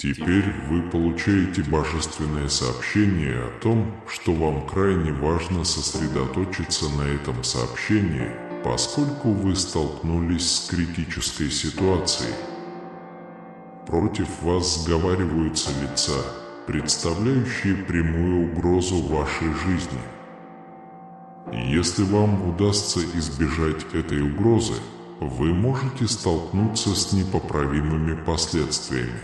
Теперь вы получаете божественное сообщение о том, что вам крайне важно сосредоточиться на этом сообщении, поскольку вы столкнулись с критической ситуацией. Против вас сговариваются лица, представляющие прямую угрозу вашей жизни. Если вам удастся избежать этой угрозы, вы можете столкнуться с непоправимыми последствиями.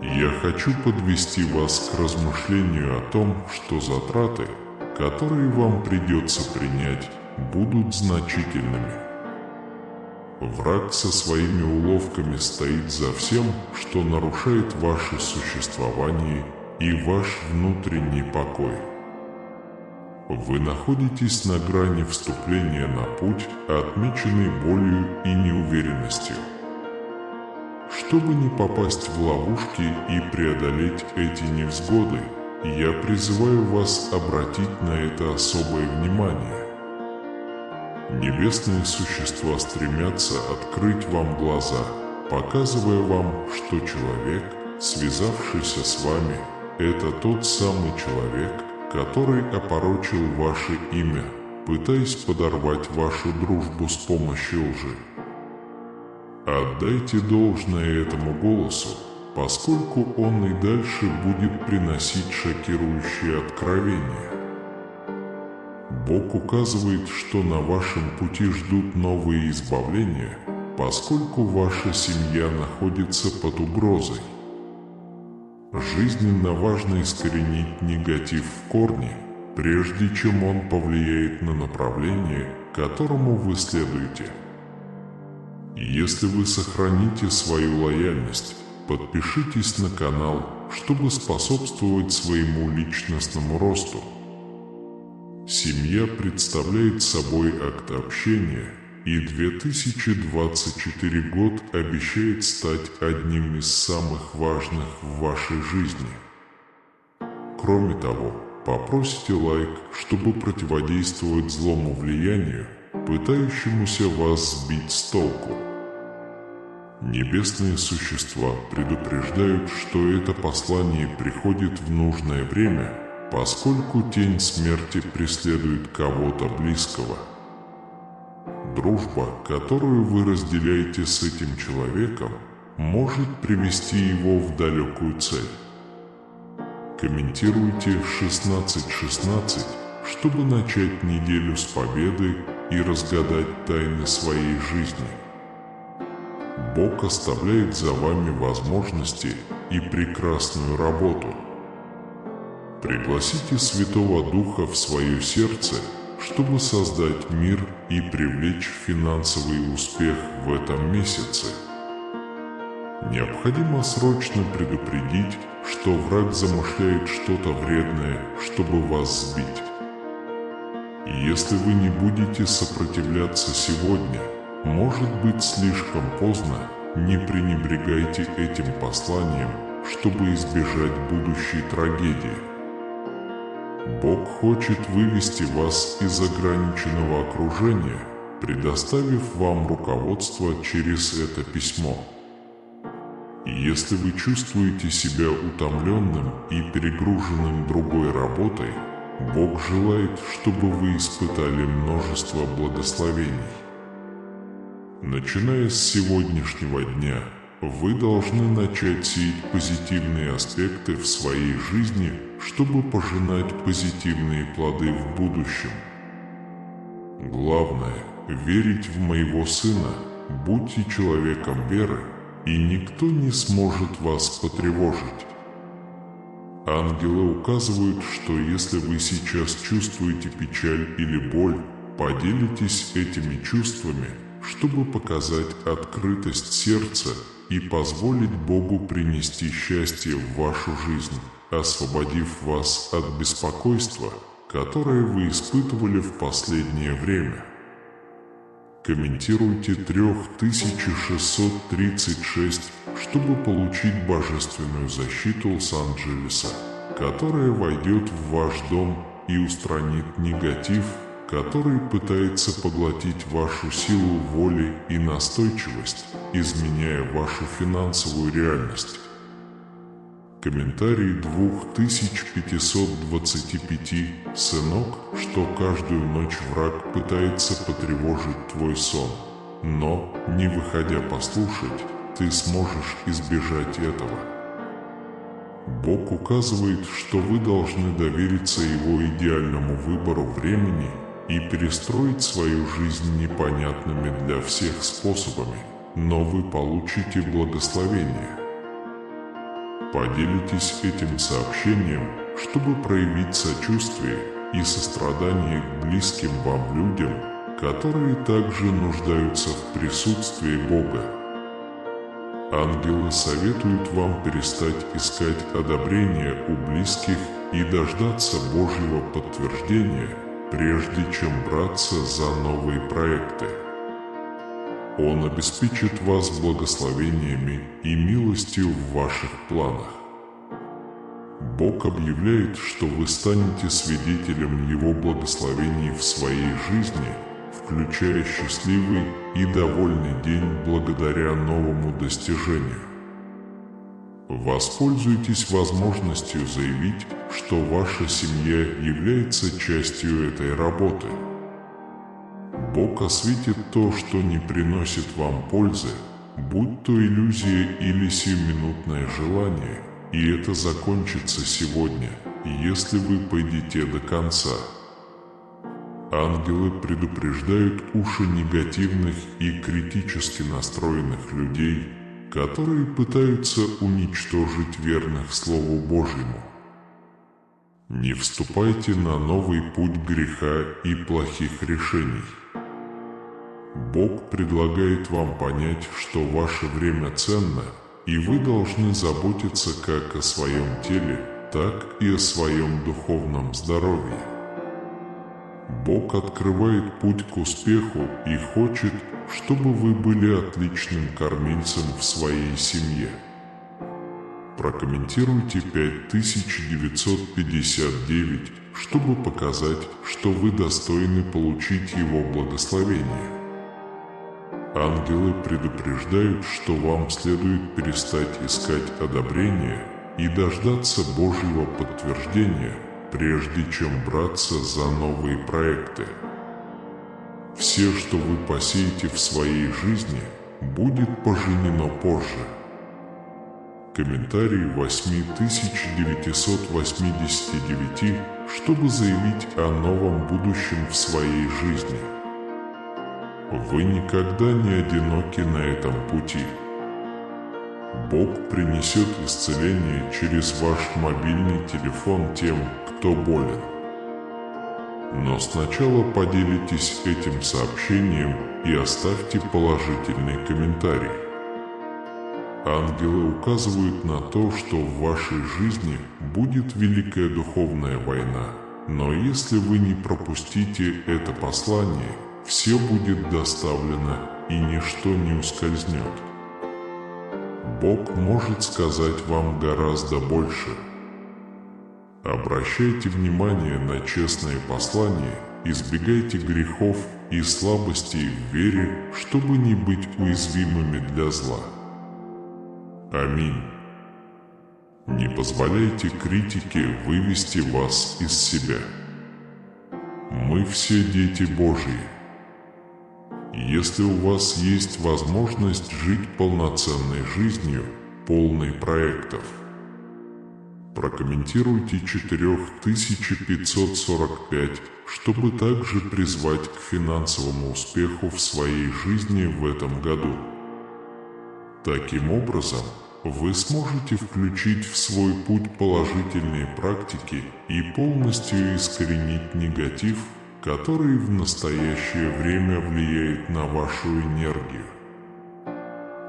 Я хочу подвести вас к размышлению о том, что затраты, которые вам придется принять, будут значительными. Враг со своими уловками стоит за всем, что нарушает ваше существование и ваш внутренний покой. Вы находитесь на грани вступления на путь, отмеченный болью и неуверенностью. Чтобы не попасть в ловушки и преодолеть эти невзгоды, я призываю вас обратить на это особое внимание. Небесные существа стремятся открыть вам глаза, показывая вам, что человек, связавшийся с вами, это тот самый человек, который опорочил ваше имя, пытаясь подорвать вашу дружбу с помощью лжи. Отдайте должное этому голосу, поскольку он и дальше будет приносить шокирующие откровения. Бог указывает, что на вашем пути ждут новые избавления, поскольку ваша семья находится под угрозой. Жизненно важно искоренить негатив в корне, прежде чем он повлияет на направление, которому вы следуете. Если вы сохраните свою лояльность, подпишитесь на канал, чтобы способствовать своему личностному росту. Семья представляет собой акт общения, и 2024 год обещает стать одним из самых важных в вашей жизни. Кроме того, попросите лайк, чтобы противодействовать злому влиянию, пытающемуся вас сбить с толку. Небесные существа предупреждают, что это послание приходит в нужное время, поскольку тень смерти преследует кого-то близкого. Дружба, которую вы разделяете с этим человеком, может привести его в далекую цель. Комментируйте 1616, чтобы начать неделю с победы и разгадать тайны своей жизни. Бог оставляет за вами возможности и прекрасную работу. Пригласите Святого Духа в свое сердце, чтобы создать мир и привлечь финансовый успех в этом месяце. Необходимо срочно предупредить, что враг замышляет что-то вредное, чтобы вас сбить. Если вы не будете сопротивляться сегодня, может быть слишком поздно, не пренебрегайте этим посланием, чтобы избежать будущей трагедии. Бог хочет вывести вас из ограниченного окружения, предоставив вам руководство через это письмо. Если вы чувствуете себя утомленным и перегруженным другой работой, Бог желает, чтобы вы испытали множество благословений. Начиная с сегодняшнего дня, вы должны начать сеять позитивные аспекты в своей жизни, чтобы пожинать позитивные плоды в будущем. Главное – верить в моего Сына, будьте человеком веры, и никто не сможет вас потревожить. Ангелы указывают, что если вы сейчас чувствуете печаль или боль, поделитесь этими чувствами, чтобы показать открытость сердца и позволить Богу принести счастье в вашу жизнь, освободив вас от беспокойства, которое вы испытывали в последнее время. Комментируйте 3636, чтобы получить божественную защиту Лос-Анджелеса, которая войдет в ваш дом и устранит негатив, который пытается поглотить вашу силу воли и настойчивость, изменяя вашу финансовую реальность. Комментарий 2525. Сынок, что каждую ночь враг пытается потревожить твой сон. Но, не выходя послушать, ты сможешь избежать этого. Бог указывает, что вы должны довериться Его идеальному выбору времени и перестроить свою жизнь непонятными для всех способами, но вы получите благословение. Поделитесь этим сообщением, чтобы проявить сочувствие и сострадание к близким вам людям, которые также нуждаются в присутствии Бога. Ангелы советуют вам перестать искать одобрения у близких и дождаться Божьего подтверждения, прежде чем браться за новые проекты. Он обеспечит вас благословениями и милостью в ваших планах. Бог объявляет, что вы станете свидетелем Его благословений в своей жизни, включая счастливый и довольный день благодаря новому достижению. Воспользуйтесь возможностью заявить, что ваша семья является частью этой работы. Бог осветит то, что не приносит вам пользы, будь то иллюзия или сиюминутное желание, и это закончится сегодня, если вы пойдете до конца. Ангелы предупреждают уши негативных и критически настроенных людей, которые пытаются уничтожить верных Слову Божьему. Не вступайте на новый путь греха и плохих решений. Бог предлагает вам понять, что ваше время ценно, и вы должны заботиться как о своем теле, так и о своем духовном здоровье. Бог открывает путь к успеху и хочет, чтобы вы были отличным кормильцем в своей семье. Прокомментируйте 5959, чтобы показать, что вы достойны получить Его благословение. Ангелы предупреждают, что вам следует перестать искать одобрения и дождаться Божьего подтверждения, прежде чем браться за новые проекты. Все, что вы посеете в своей жизни, будет пожнено позже. Комментарий 8989, чтобы заявить о новом будущем в своей жизни. Вы никогда не одиноки на этом пути. Бог принесет исцеление через ваш мобильный телефон тем, кто болен. Но сначала поделитесь этим сообщением и оставьте положительный комментарий. Ангелы указывают на то, что в вашей жизни будет великая духовная война, но если вы не пропустите это послание, все будет доставлено и ничто не ускользнет. Бог может сказать вам гораздо больше. Обращайте внимание на честные послания, избегайте грехов и слабостей в вере, чтобы не быть уязвимыми для зла. Аминь. Не позволяйте критике вывести вас из себя. Мы все дети Божьи. Если у вас есть возможность жить полноценной жизнью, полной проектов, прокомментируйте 4545, чтобы также призвать к финансовому успеху в своей жизни в этом году. Таким образом, вы сможете включить в свой путь положительные практики и полностью искоренить негатив, который в настоящее время влияет на вашу энергию.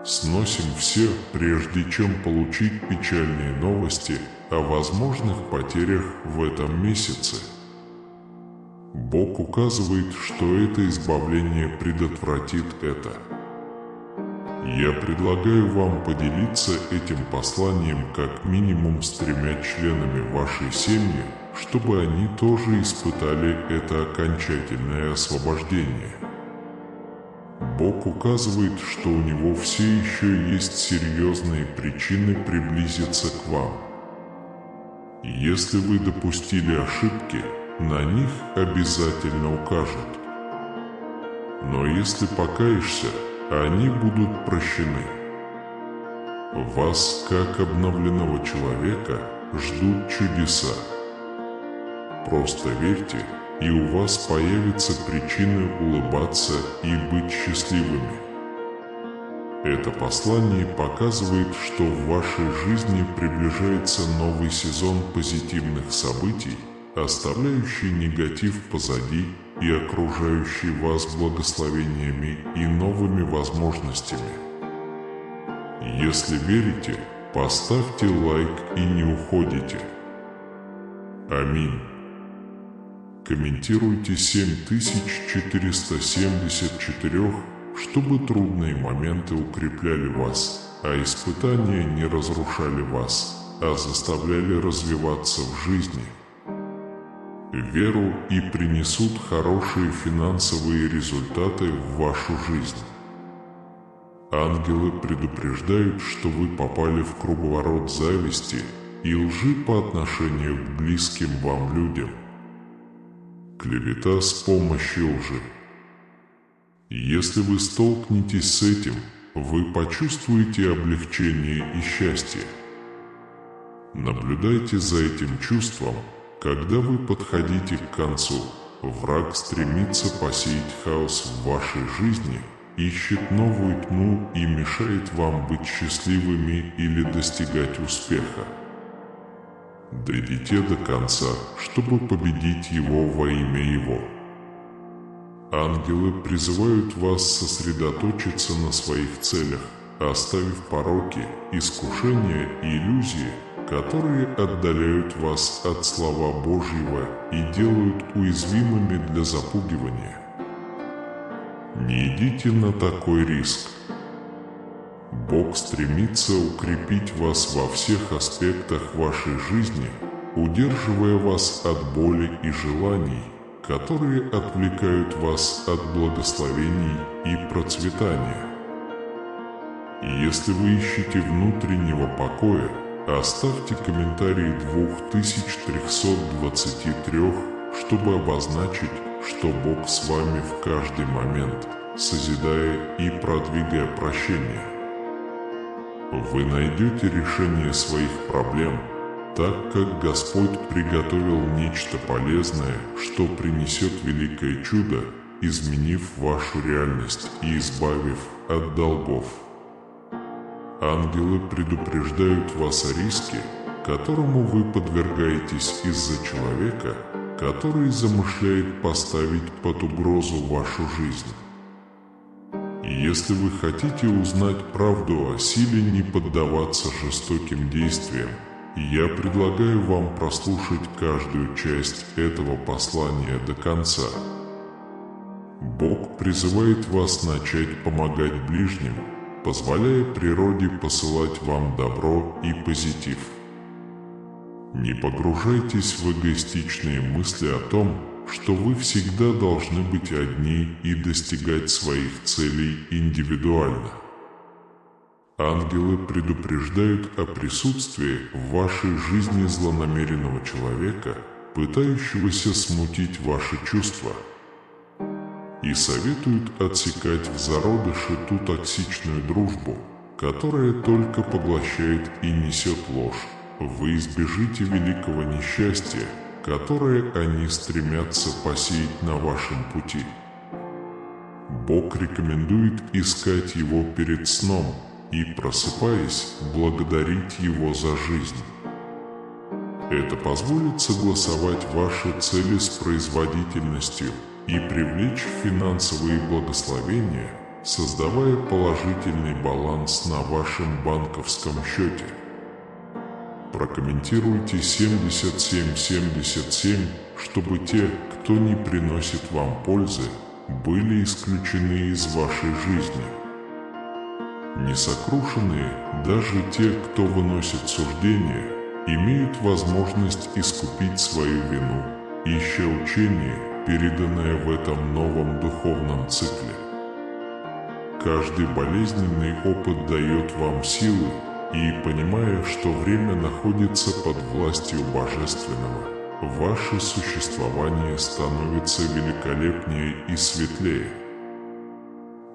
Сносим все, прежде чем получить печальные новости о возможных потерях в этом месяце. Бог указывает, что это избавление предотвратит это. Я предлагаю вам поделиться этим посланием как минимум с 3 членами вашей семьи, чтобы они тоже испытали это окончательное освобождение. Бог указывает, что у него все еще есть серьезные причины приблизиться к вам. Если вы допустили ошибки, на них обязательно укажут. Но если покаешься, они будут прощены. Вас, как обновленного человека, ждут чудеса. Просто верьте, и у вас появятся причины улыбаться и быть счастливыми. Это послание показывает, что в вашей жизни приближается новый сезон позитивных событий, оставляющий негатив позади и окружающий вас благословениями и новыми возможностями. Если верите, поставьте лайк и не уходите. Аминь. Комментируйте 7474, чтобы трудные моменты укрепляли вас, а испытания не разрушали вас, а заставляли развиваться в жизни. Веру и принесут хорошие финансовые результаты в вашу жизнь. Ангелы предупреждают, что вы попали в круговорот зависти и лжи по отношению к близким вам людям. Клевета с помощью лжи. Если вы столкнетесь с этим, вы почувствуете облегчение и счастье. Наблюдайте за этим чувством, когда вы подходите к концу. Враг стремится посеять хаос в вашей жизни, ищет новую тьму и мешает вам быть счастливыми или достигать успеха. Дойдите до конца, чтобы победить его во имя его. Ангелы призывают вас сосредоточиться на своих целях, оставив пороки, искушения и иллюзии, которые отдаляют вас от слова Божьего и делают уязвимыми для запугивания. Не идите на такой риск. Бог стремится укрепить вас во всех аспектах вашей жизни, удерживая вас от боли и желаний, которые отвлекают вас от благословений и процветания. Если вы ищете внутреннего покоя, оставьте комментарий 2323, чтобы обозначить, что Бог с вами в каждый момент, созидая и продвигая прощение. Вы найдете решение своих проблем, так как Господь приготовил нечто полезное, что принесет великое чудо, изменив вашу реальность и избавив от долгов. Ангелы предупреждают вас о риске, которому вы подвергаетесь из-за человека, который замышляет поставить под угрозу вашу жизнь. Если вы хотите узнать правду о силе не поддаваться жестоким действиям, я предлагаю вам прослушать каждую часть этого послания до конца. Бог призывает вас начать помогать ближним, позволяя природе посылать вам добро и позитив. Не погружайтесь в эгоистичные мысли о том, что вы всегда должны быть одни и достигать своих целей индивидуально. Ангелы предупреждают о присутствии в вашей жизни злонамеренного человека, пытающегося смутить ваши чувства, и советуют отсекать в зародыше ту токсичную дружбу, которая только поглощает и несет ложь. Вы избежите великого несчастья, которое они стремятся посеять на вашем пути. Бог рекомендует искать Его перед сном и, просыпаясь, благодарить Его за жизнь. Это позволит согласовать ваши цели с производительностью и привлечь финансовые благословения, создавая положительный баланс на вашем банковском счете. Прокомментируйте 7777, чтобы те, кто не приносит вам пользы, были исключены из вашей жизни. Несокрушенные, даже те, кто выносит суждения, имеют возможность искупить свою вину, ища учение, переданное в этом новом духовном цикле. Каждый болезненный опыт дает вам силы, и понимая, что время находится под властью Божественного, ваше существование становится великолепнее и светлее.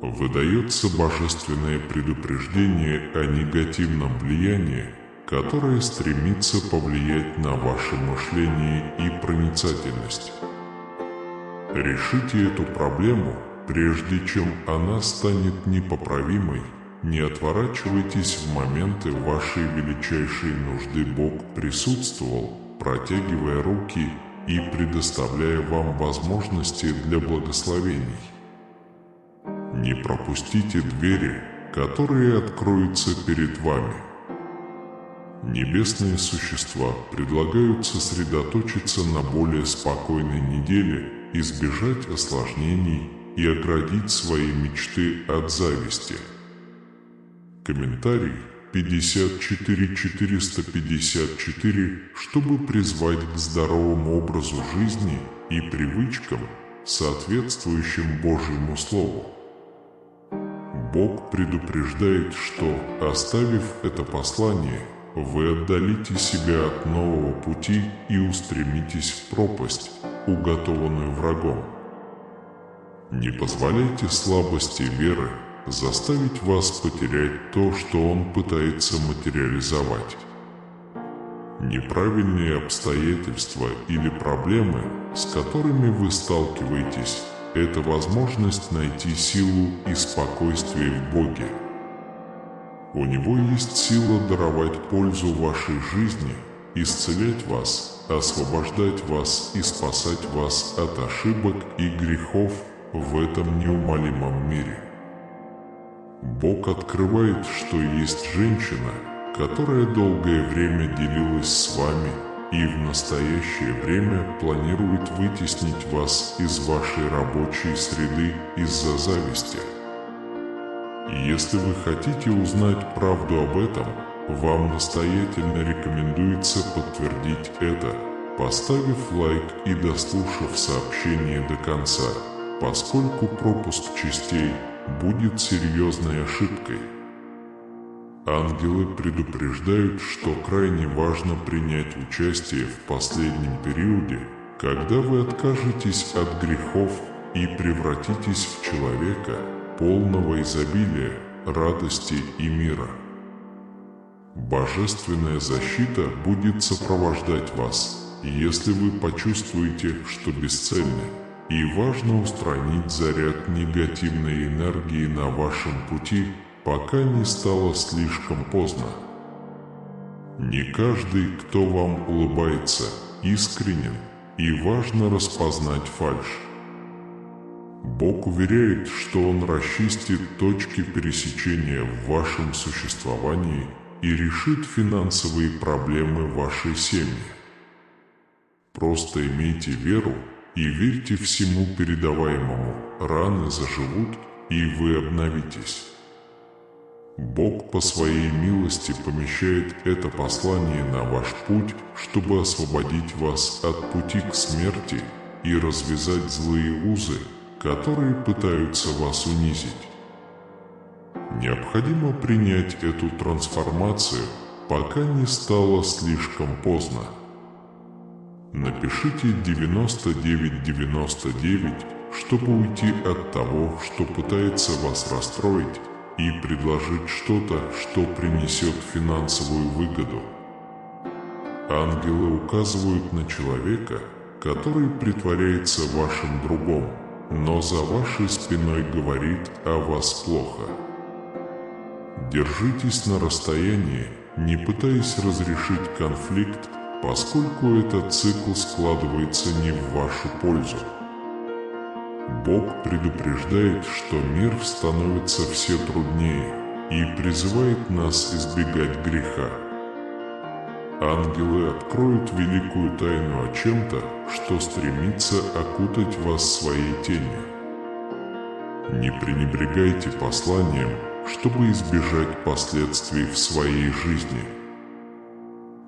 Выдается божественное предупреждение о негативном влиянии, которое стремится повлиять на ваше мышление и проницательность. Решите эту проблему, прежде чем она станет непоправимой. Не отворачивайтесь в моменты вашей величайшей нужды. Бог присутствовал, протягивая руки и предоставляя вам возможности для благословений. Не пропустите двери, которые откроются перед вами. Небесные существа предлагают сосредоточиться на более спокойной неделе, избежать осложнений и оградить свои мечты от зависти. Комментарий 54454, чтобы призвать к здоровому образу жизни и привычкам, соответствующим Божьему Слову. Бог предупреждает, что, оставив это послание, вы отдалите себя от нового пути и устремитесь в пропасть, уготованную врагом. Не позволяйте слабости веры заставить вас потерять то, что Он пытается материализовать. Неправильные обстоятельства или проблемы, с которыми вы сталкиваетесь, это возможность найти силу и спокойствие в Боге. У Него есть сила даровать пользу вашей жизни, исцелять вас, освобождать вас и спасать вас от ошибок и грехов в этом неумолимом мире. Бог открывает, что есть женщина, которая долгое время делилась с вами и в настоящее время планирует вытеснить вас из вашей рабочей среды из-за зависти. Если вы хотите узнать правду об этом, вам настоятельно рекомендуется подтвердить это, поставив лайк и дослушав сообщение до конца, поскольку пропуск частей будет серьезной ошибкой. Ангелы предупреждают, что крайне важно принять участие в последнем периоде, когда вы откажетесь от грехов и превратитесь в человека, полного изобилия, радости и мира. Божественная защита будет сопровождать вас, если вы почувствуете, что бесцельны, и важно устранить заряд негативной энергии на вашем пути, пока не стало слишком поздно. Не каждый, кто вам улыбается, искренен, и важно распознать фальшь. Бог уверяет, что Он расчистит точки пересечения в вашем существовании и решит финансовые проблемы вашей семьи. Просто имейте веру и верьте всему передаваемому, раны заживут, и вы обновитесь. Бог по своей милости помещает это послание на ваш путь, чтобы освободить вас от пути к смерти и развязать злые узы, которые пытаются вас унизить. Необходимо принять эту трансформацию, пока не стало слишком поздно. Напишите 9999, чтобы уйти от того, что пытается вас расстроить, и предложить что-то, что принесет финансовую выгоду. Ангелы указывают на человека, который притворяется вашим другом, но за вашей спиной говорит о вас плохо. Держитесь на расстоянии, не пытаясь разрешить конфликт, поскольку этот цикл складывается не в вашу пользу. Бог предупреждает, что мир становится все труднее и призывает нас избегать греха. Ангелы откроют великую тайну о чем-то, что стремится окутать вас своей тенью. Не пренебрегайте посланием, чтобы избежать последствий в своей жизни.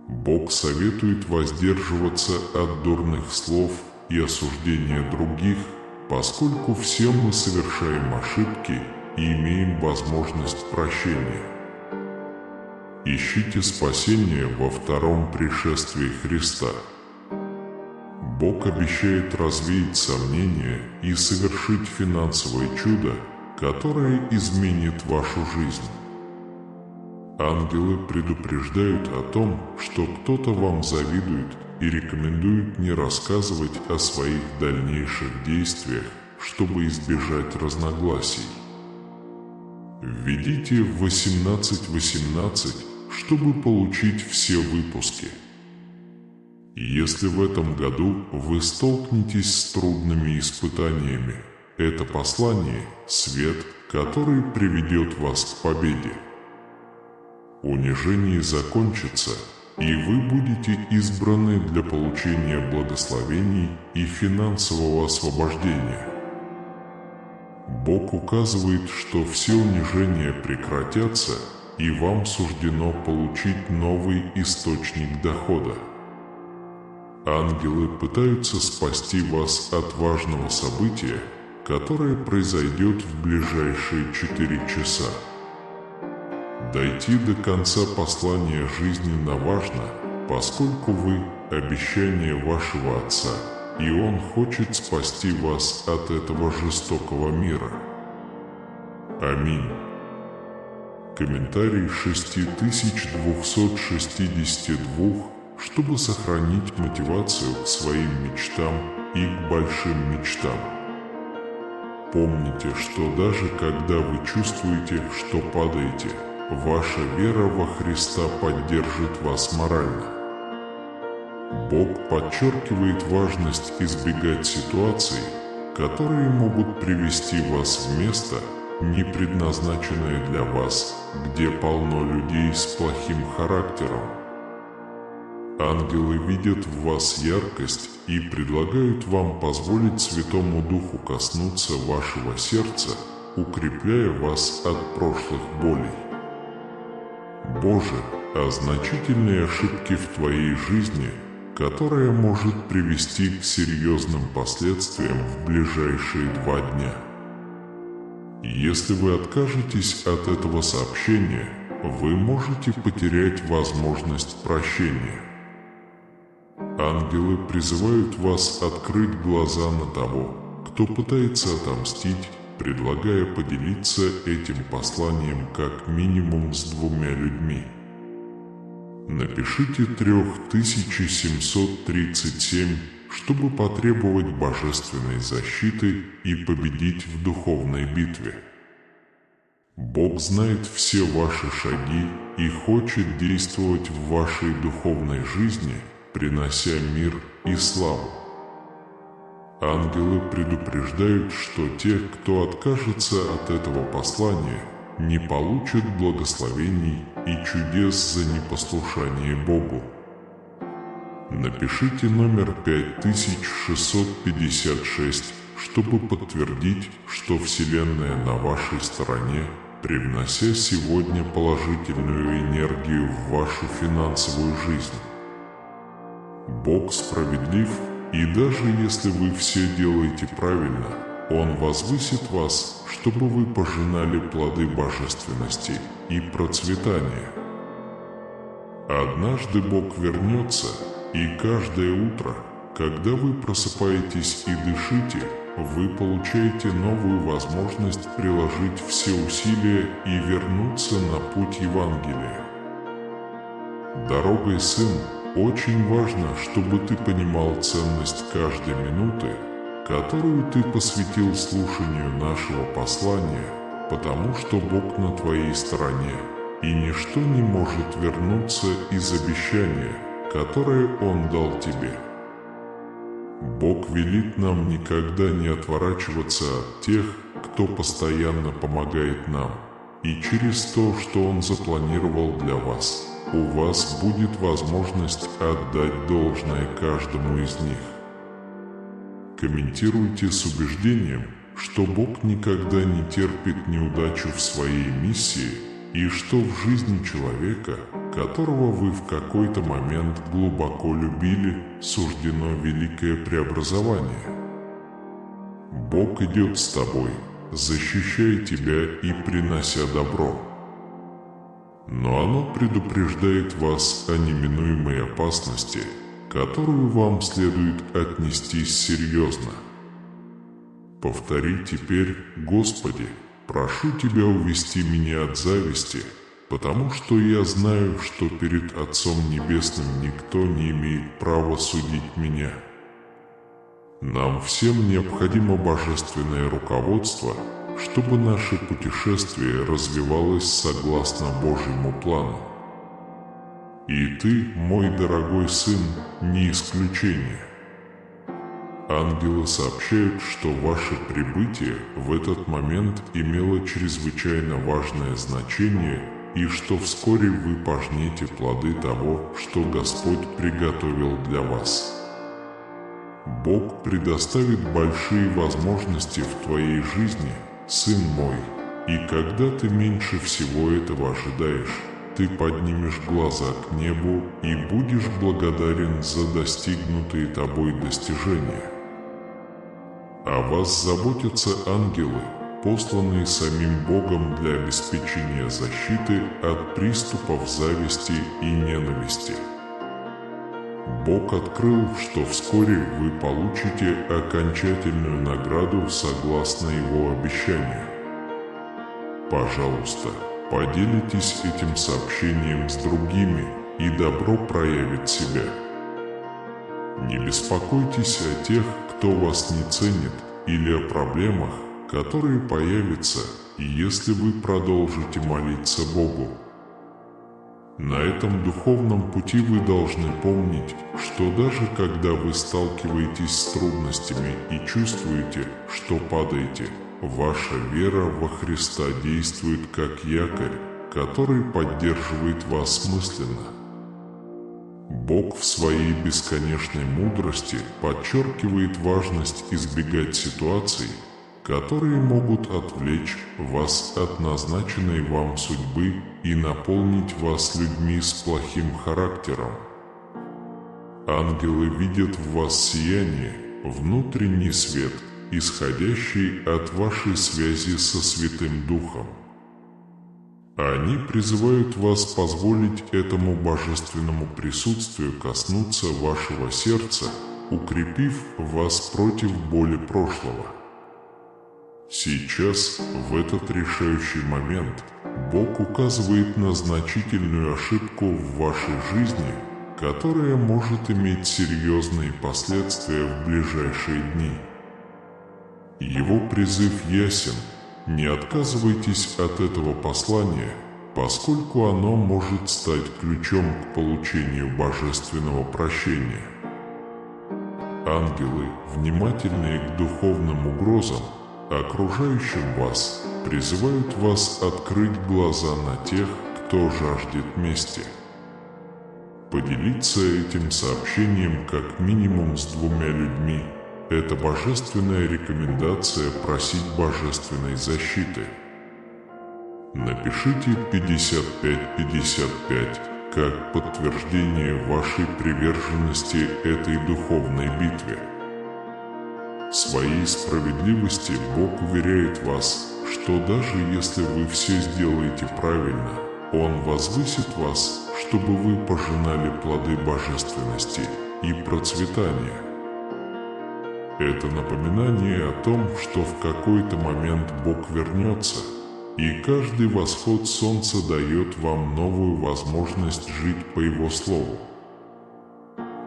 Бог советует воздерживаться от дурных слов и осуждения других, поскольку все мы совершаем ошибки и имеем возможность прощения. Ищите спасение во втором пришествии Христа. Бог обещает развеять сомнения и совершить финансовое чудо, которое изменит вашу жизнь. Ангелы предупреждают о том, что кто-то вам завидует и рекомендуют не рассказывать о своих дальнейших действиях, чтобы избежать разногласий. Введите 1818, чтобы получить все выпуски. Если в этом году вы столкнетесь с трудными испытаниями, это послание – свет, который приведет вас к победе. Унижение закончится, и вы будете избраны для получения благословений и финансового освобождения. Бог указывает, что все унижения прекратятся, и вам суждено получить новый источник дохода. Ангелы пытаются спасти вас от важного события, которое произойдет в ближайшие 4 часа. Дойти до конца послания жизненно важно, поскольку вы – обещание вашего Отца, и Он хочет спасти вас от этого жестокого мира. Аминь. Комментарий 6262, чтобы сохранить мотивацию к своим мечтам и к большим мечтам. Помните, что даже когда вы чувствуете, что падаете, ваша вера во Христа поддержит вас морально. Бог подчеркивает важность избегать ситуаций, которые могут привести вас в место, не предназначенное для вас, где полно людей с плохим характером. Ангелы видят в вас яркость и предлагают вам позволить Святому Духу коснуться вашего сердца, укрепляя вас от прошлых болей. Боже, а значительные ошибки в твоей жизни, которая может привести к серьезным последствиям в ближайшие 2 дня. Если вы откажетесь от этого сообщения, вы можете потерять возможность прощения. Ангелы призывают вас открыть глаза на того, кто пытается отомстить, предлагая поделиться этим посланием как минимум с 2 людьми. Напишите 3737, чтобы потребовать божественной защиты и победить в духовной битве. Бог знает все ваши шаги и хочет действовать в вашей духовной жизни, принося мир и славу. Ангелы предупреждают, что те, кто откажется от этого послания, не получат благословений и чудес за непослушание Богу. Напишите номер 5656, чтобы подтвердить, что Вселенная на вашей стороне, привнося сегодня положительную энергию в вашу финансовую жизнь. Бог справедлив, и даже если вы все делаете правильно, Он возвысит вас, чтобы вы пожинали плоды божественности и процветания. Однажды Бог вернется, и каждое утро, когда вы просыпаетесь и дышите, вы получаете новую возможность приложить все усилия и вернуться на путь Евангелия. Дорогой, сын, очень важно, чтобы ты понимал ценность каждой минуты, которую ты посвятил слушанию нашего послания, потому что Бог на твоей стороне, и ничто не может вернуться из обещания, которое Он дал тебе. Бог велит нам никогда не отворачиваться от тех, кто постоянно помогает нам, и через то, что Он запланировал для вас, у вас будет возможность отдать должное каждому из них. Комментируйте с убеждением, что Бог никогда не терпит неудачу в своей миссии, и что в жизни человека, которого вы в какой-то момент глубоко любили, суждено великое преобразование. Бог идет с тобой, защищая тебя и принося добро. но оно предупреждает вас о неминуемой опасности, которую вам следует отнестись серьезно. Повтори теперь: «Господи, прошу Тебя увести меня от зависти, потому что я знаю, что перед Отцом Небесным никто не имеет права судить меня». Нам всем необходимо божественное руководство, чтобы наше путешествие развивалось согласно Божьему плану. И ты, мой дорогой сын, не исключение. Ангелы сообщают, что ваше прибытие в этот момент имело чрезвычайно важное значение и что вскоре вы пожнете плоды того, что Господь приготовил для вас. Бог предоставит большие возможности в твоей жизни, сын мой, и когда ты меньше всего этого ожидаешь, ты поднимешь глаза к небу и будешь благодарен за достигнутые тобой достижения. О вас заботятся ангелы, посланные самим Богом для обеспечения защиты от приступов зависти и ненависти. Бог открыл, что вскоре вы получите окончательную награду согласно Его обещанию. Пожалуйста, поделитесь этим сообщением с другими, и добро проявит себя. Не беспокойтесь о тех, кто вас не ценит, или о проблемах, которые появятся, если вы продолжите молиться Богу. На этом духовном пути вы должны помнить, что даже когда вы сталкиваетесь с трудностями и чувствуете, что падаете, ваша вера во Христа действует как якорь, который поддерживает вас мысленно. Бог в своей бесконечной мудрости подчеркивает важность избегать ситуаций, которые могут отвлечь вас от назначенной вам судьбы и наполнить вас людьми с плохим характером. Ангелы видят в вас сияние, внутренний свет, исходящий от вашей связи со Святым Духом. Они призывают вас позволить этому божественному присутствию коснуться вашего сердца, укрепив вас против боли прошлого. Сейчас, в этот решающий момент, Бог указывает на значительную ошибку в вашей жизни, которая может иметь серьезные последствия в ближайшие дни. Его призыв ясен: не отказывайтесь от этого послания, поскольку оно может стать ключом к получению божественного прощения. Ангелы, внимательные к духовным угрозам, окружающим вас, призывают вас открыть глаза на тех, кто жаждет мести. Поделиться этим сообщением как минимум с 2 людьми – это божественная рекомендация просить божественной защиты. Напишите 5555 как подтверждение вашей приверженности этой духовной битве. Своей справедливости Бог уверяет вас, что даже если вы все сделаете правильно, Он возвысит вас, чтобы вы пожинали плоды божественности и процветания. Это напоминание о том, что в какой-то момент Бог вернется, и каждый восход солнца дает вам новую возможность жить по Его слову.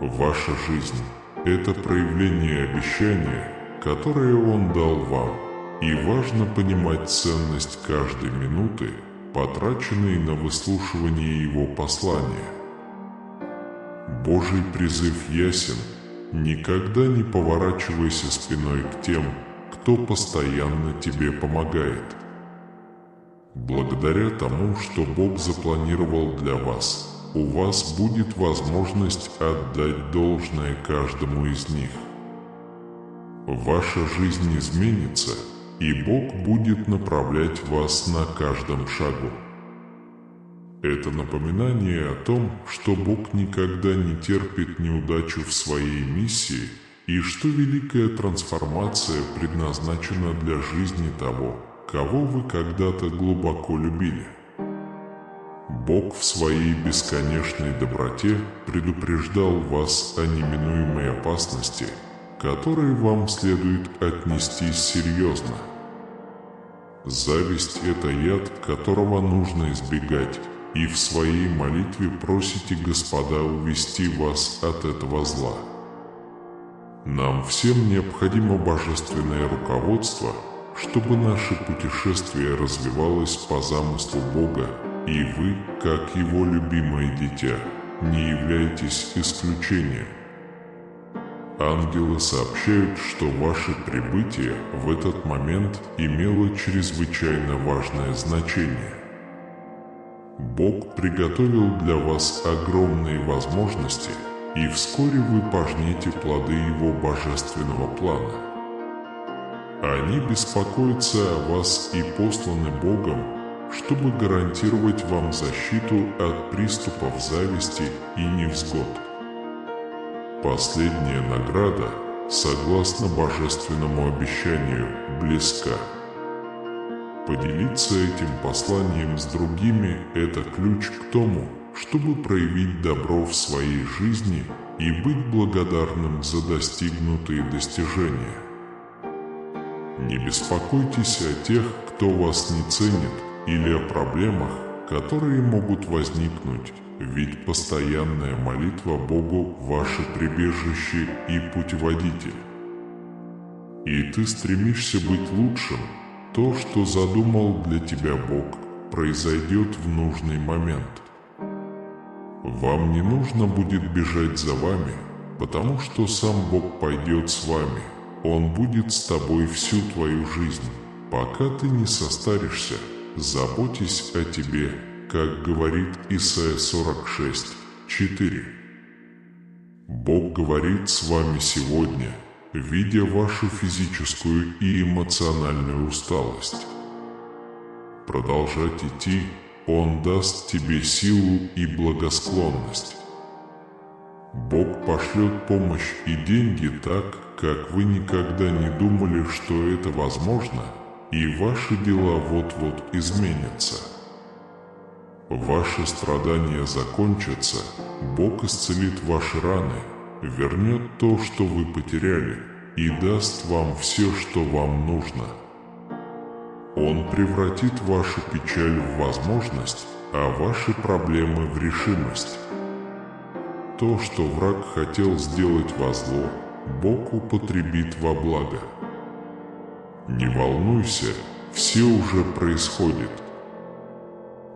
Ваша жизнь – это проявление обещания, которое Он дал вам, и важно понимать ценность каждой минуты, потраченной на выслушивание Его послания. Божий призыв ясен: никогда не поворачивайся спиной к тем, кто постоянно тебе помогает. Благодаря тому, что Бог запланировал для вас, у вас будет возможность отдать должное каждому из них. Ваша жизнь изменится, и Бог будет направлять вас на каждом шагу. Это напоминание о том, что Бог никогда не терпит неудачу в своей миссии, и что великая трансформация предназначена для жизни того, кого вы когда-то глубоко любили. Бог в своей бесконечной доброте предупреждал вас о неминуемой опасности, к которой вам следует отнестись серьезно. Зависть – это яд, которого нужно избегать, и в своей молитве просите Господа увести вас от этого зла. Нам всем необходимо божественное руководство, чтобы наше путешествие развивалось по замыслу Бога, и вы, как Его любимое дитя, не являетесь исключением. Ангелы сообщают, что ваше прибытие в этот момент имело чрезвычайно важное значение. Бог приготовил для вас огромные возможности, и вскоре вы пожнете плоды Его божественного плана. Они беспокоятся о вас и посланы Богом, чтобы гарантировать вам защиту от приступов зависти и невзгод. Последняя награда, согласно божественному обещанию, близка. Поделиться этим посланием с другими – это ключ к тому, чтобы проявить добро в своей жизни и быть благодарным за достигнутые достижения. Не беспокойтесь о тех, кто вас не ценит, или о проблемах, которые могут возникнуть, ведь постоянная молитва Богу – ваше прибежище и путеводитель. И ты стремишься быть лучшим. То, что задумал для тебя Бог, произойдет в нужный момент. Вам не нужно будет бежать за вами, потому что сам Бог пойдет с вами. Он будет с тобой всю твою жизнь, пока ты не состаришься. Заботьтесь о тебе, как говорит Исайя 46:4. Бог говорит с вами сегодня, видя вашу физическую и эмоциональную усталость. Продолжать идти, Он даст тебе силу и благосклонность. Бог пошлет помощь и деньги так, как вы никогда не думали, что это возможно, и ваши дела вот-вот изменятся. Ваши страдания закончатся, Бог исцелит ваши раны, вернет то, что вы потеряли, и даст вам все, что вам нужно. Он превратит вашу печаль в возможность, а ваши проблемы в решимость. То, что враг хотел сделать во зло, Бог употребит во благо. Не волнуйся, все уже происходит.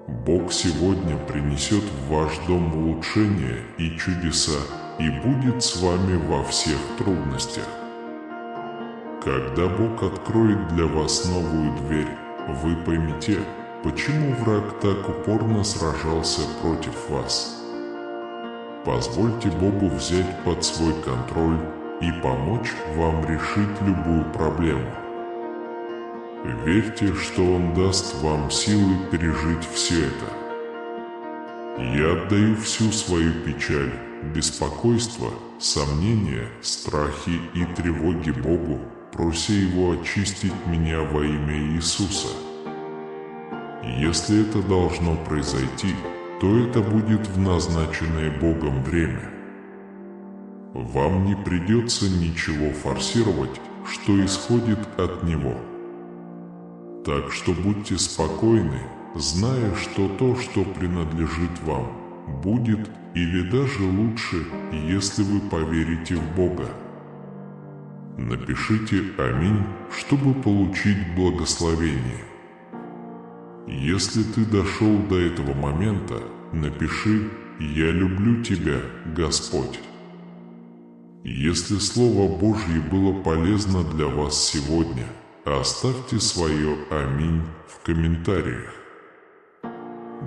Бог сегодня принесет в ваш дом улучшения и чудеса и будет с вами во всех трудностях. Когда Бог откроет для вас новую дверь, вы поймете, почему враг так упорно сражался против вас. Позвольте Богу взять под свой контроль и помочь вам решить любую проблему. Верьте, что Он даст вам силы пережить все это. Я отдаю всю свою печаль, беспокойство, сомнения, страхи и тревоги Богу, прося Его очистить меня во имя Иисуса. Если это должно произойти, то это будет в назначенное Богом время. Вам не придется ничего форсировать, что исходит от Него. Так что будьте спокойны, зная, что то, что принадлежит вам, будет или даже лучше, если вы поверите в Бога. Напишите «Аминь», чтобы получить благословение. Если ты дошел до этого момента, напиши «Я люблю тебя, Господь». Если Слово Божье было полезно для вас сегодня, оставьте свое «Аминь» в комментариях.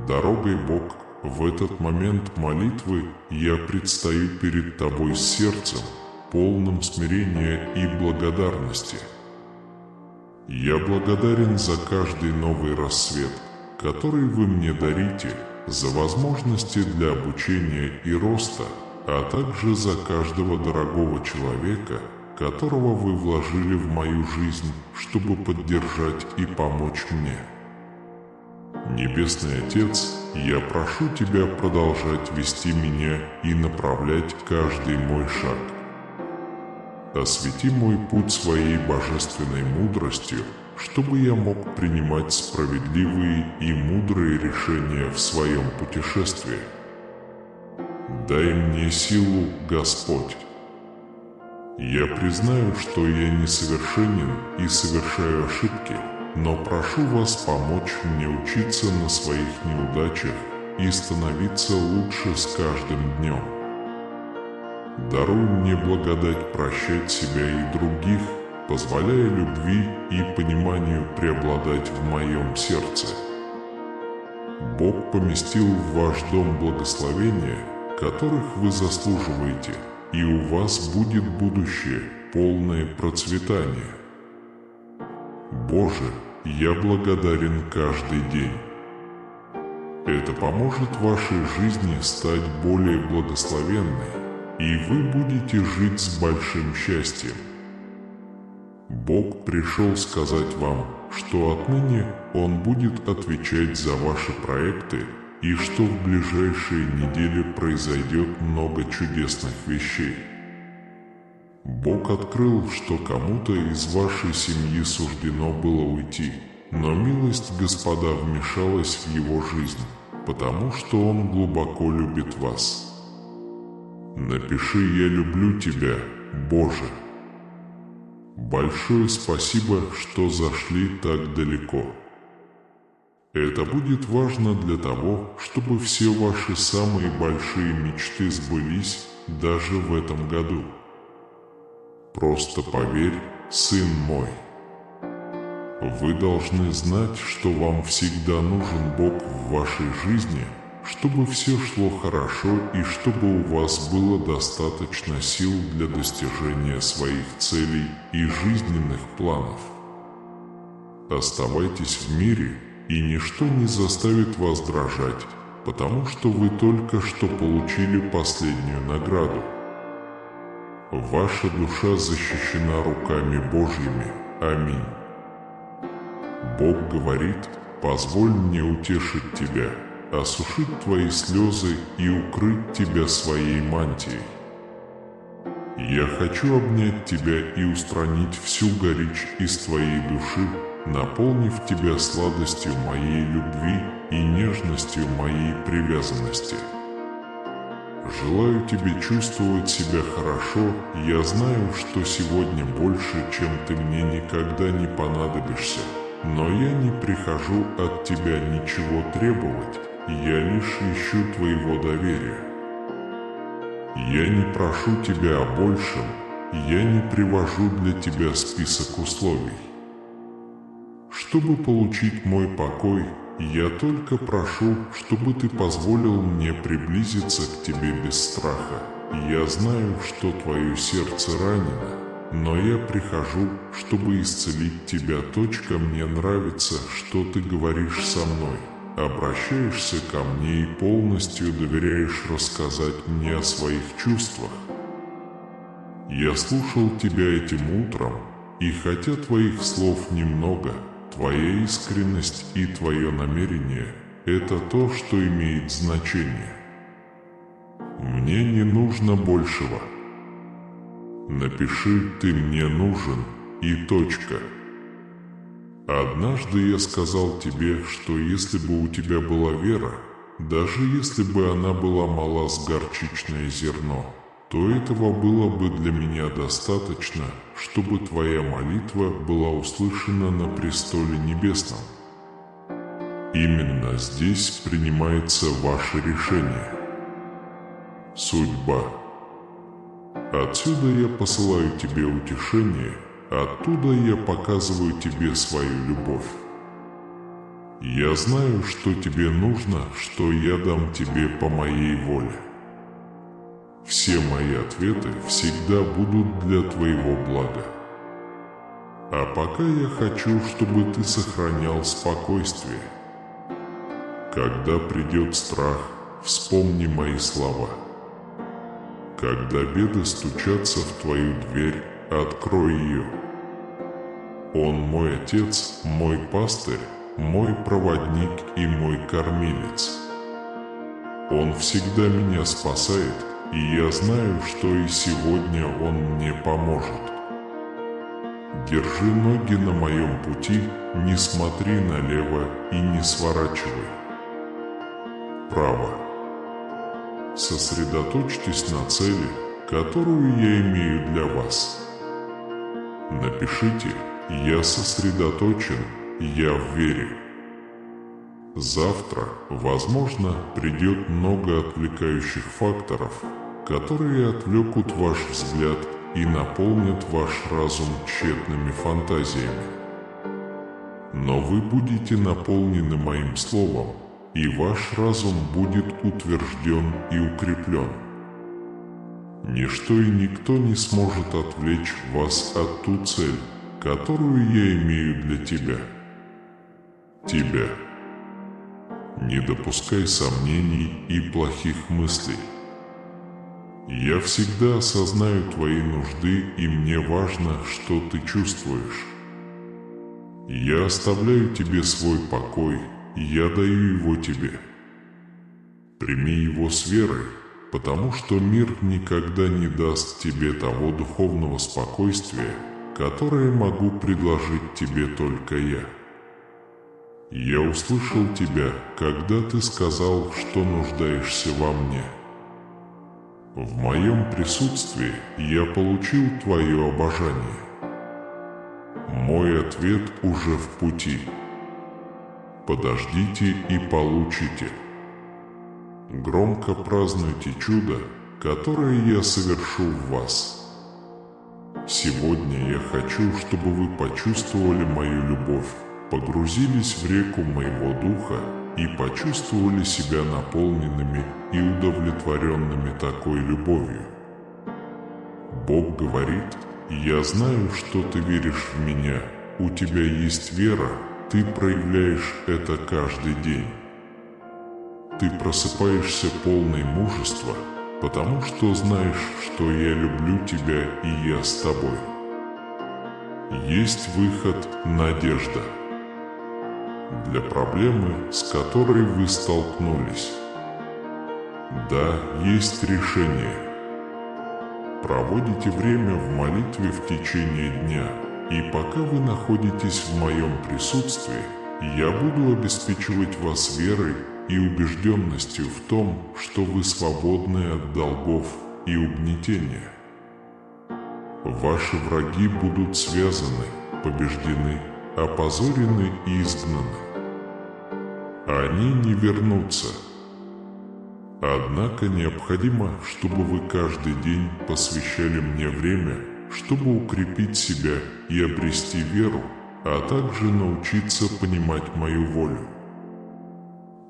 Дорогой Бог, в этот момент молитвы я предстаю перед Тобой с сердцем, полным смирения и благодарности. Я благодарен за каждый новый рассвет, который вы мне дарите, за возможности для обучения и роста, а также за каждого дорогого человека, которого вы вложили в мою жизнь, чтобы поддержать и помочь мне. Небесный Отец, я прошу Тебя продолжать вести меня и направлять каждый мой шаг. Освети мой путь своей божественной мудростью, чтобы я мог принимать справедливые и мудрые решения в своем путешествии. Дай мне силу, Господь. Я признаю, что я несовершенен и совершаю ошибки, но прошу вас помочь мне учиться на своих неудачах и становиться лучше с каждым днем. Даруй мне благодать прощать себя и других, позволяя любви и пониманию преобладать в моем сердце. Бог поместил в ваш дом благословения, которых вы заслуживаете, и у вас будет будущее, полное процветание. Боже, я благодарен каждый день. Это поможет вашей жизни стать более благословенной, и вы будете жить с большим счастьем. Бог пришел сказать вам, что отныне Он будет отвечать за ваши проекты и что в ближайшие недели произойдет много чудесных вещей. Бог открыл, что кому-то из вашей семьи суждено было уйти, но милость Господа вмешалась в его жизнь, потому что Он глубоко любит вас. Напиши «Я люблю тебя, Боже». Большое спасибо, что зашли так далеко. Это будет важно для того, чтобы все ваши самые большие мечты сбылись даже в этом году. Просто поверь, сын мой. Вы должны знать, что вам всегда нужен Бог в вашей жизни, чтобы все шло хорошо и чтобы у вас было достаточно сил для достижения своих целей и жизненных планов. Оставайтесь в мире, и ничто не заставит вас дрожать, потому что вы только что получили последнюю награду. Ваша душа защищена руками Божьими. Аминь. Бог говорит: «Позволь мне утешить тебя, осушить твои слезы и укрыть тебя своей мантией. Я хочу обнять тебя и устранить всю горечь из твоей души, наполнив тебя сладостью моей любви и нежностью моей привязанности. Желаю тебе чувствовать себя хорошо, я знаю, что сегодня больше, чем ты мне никогда не понадобишься, но я не прихожу от тебя ничего требовать, я лишь ищу твоего доверия. Я не прошу тебя о большем, я не привожу для тебя список условий. Чтобы получить мой покой, я только прошу, чтобы ты позволил мне приблизиться к тебе без страха. Я знаю, что твое сердце ранено, но я прихожу, чтобы исцелить тебя. Мне нравится, что ты говоришь со мной, обращаешься ко мне и полностью доверяешь рассказать мне о своих чувствах. Я слушал тебя этим утром, и хотя твоих слов немного, твоя искренность и твое намерение – это то, что имеет значение. Мне не нужно большего. Напиши «Ты мне нужен» и точка. Однажды я сказал тебе, что если бы у тебя была вера, даже если бы она была мала с горчичное зерно, то этого было бы для меня достаточно, чтобы твоя молитва была услышана на престоле небесном. Именно здесь принимается ваше решение. Судьба. Отсюда я посылаю тебе утешение, оттуда я показываю тебе свою любовь. Я знаю, что тебе нужно, что я дам тебе по моей воле. Все мои ответы всегда будут для твоего блага. А пока я хочу, чтобы ты сохранял спокойствие. Когда придет страх, вспомни мои слова. Когда беды стучатся в твою дверь, открой ее. Он мой отец, мой пастырь, мой проводник и мой кормилец. Он всегда меня спасает, и я знаю, что и сегодня Он мне поможет. Держи ноги на моем пути, не смотри налево и не сворачивай вправо. Сосредоточьтесь на цели, которую я имею для вас. Напишите: «Я сосредоточен, я в вере». Завтра, возможно, придет много отвлекающих факторов, которые отвлекут ваш взгляд и наполнят ваш разум тщетными фантазиями. Но вы будете наполнены моим словом, и ваш разум будет утвержден и укреплен. Ничто и никто не сможет отвлечь вас от ту цель, которую я имею для тебя. Тебя. Не допускай сомнений и плохих мыслей. Я всегда осознаю твои нужды, и мне важно, что ты чувствуешь. Я оставляю тебе свой покой, и я даю его тебе. Прими его с верой, потому что мир никогда не даст тебе того духовного спокойствия, которое могу предложить тебе только я. Я услышал тебя, когда ты сказал, что нуждаешься во мне. В моем присутствии я получил твое обожание. Мой ответ уже в пути. Подождите и получите. Громко празднуйте чудо, которое я совершу в вас. Сегодня я хочу, чтобы вы почувствовали мою любовь, погрузились в реку моего духа и почувствовали себя наполненными и удовлетворенными такой любовью. Бог говорит: «Я знаю, что ты веришь в меня, у тебя есть вера, ты проявляешь это каждый день. Ты просыпаешься полный мужества, потому что знаешь, что я люблю тебя и я с тобой. Есть выход, надежда. Для проблемы, с которой вы столкнулись. Да, есть решение. Проводите время в молитве в течение дня, и пока вы находитесь в моем присутствии, я буду обеспечивать вас верой и убежденностью в том, что вы свободны от долгов и угнетения. Ваши враги будут связаны, побеждены, опозорены и изгнаны. Они не вернутся. Однако необходимо, чтобы вы каждый день посвящали мне время, чтобы укрепить себя и обрести веру, а также научиться понимать мою волю.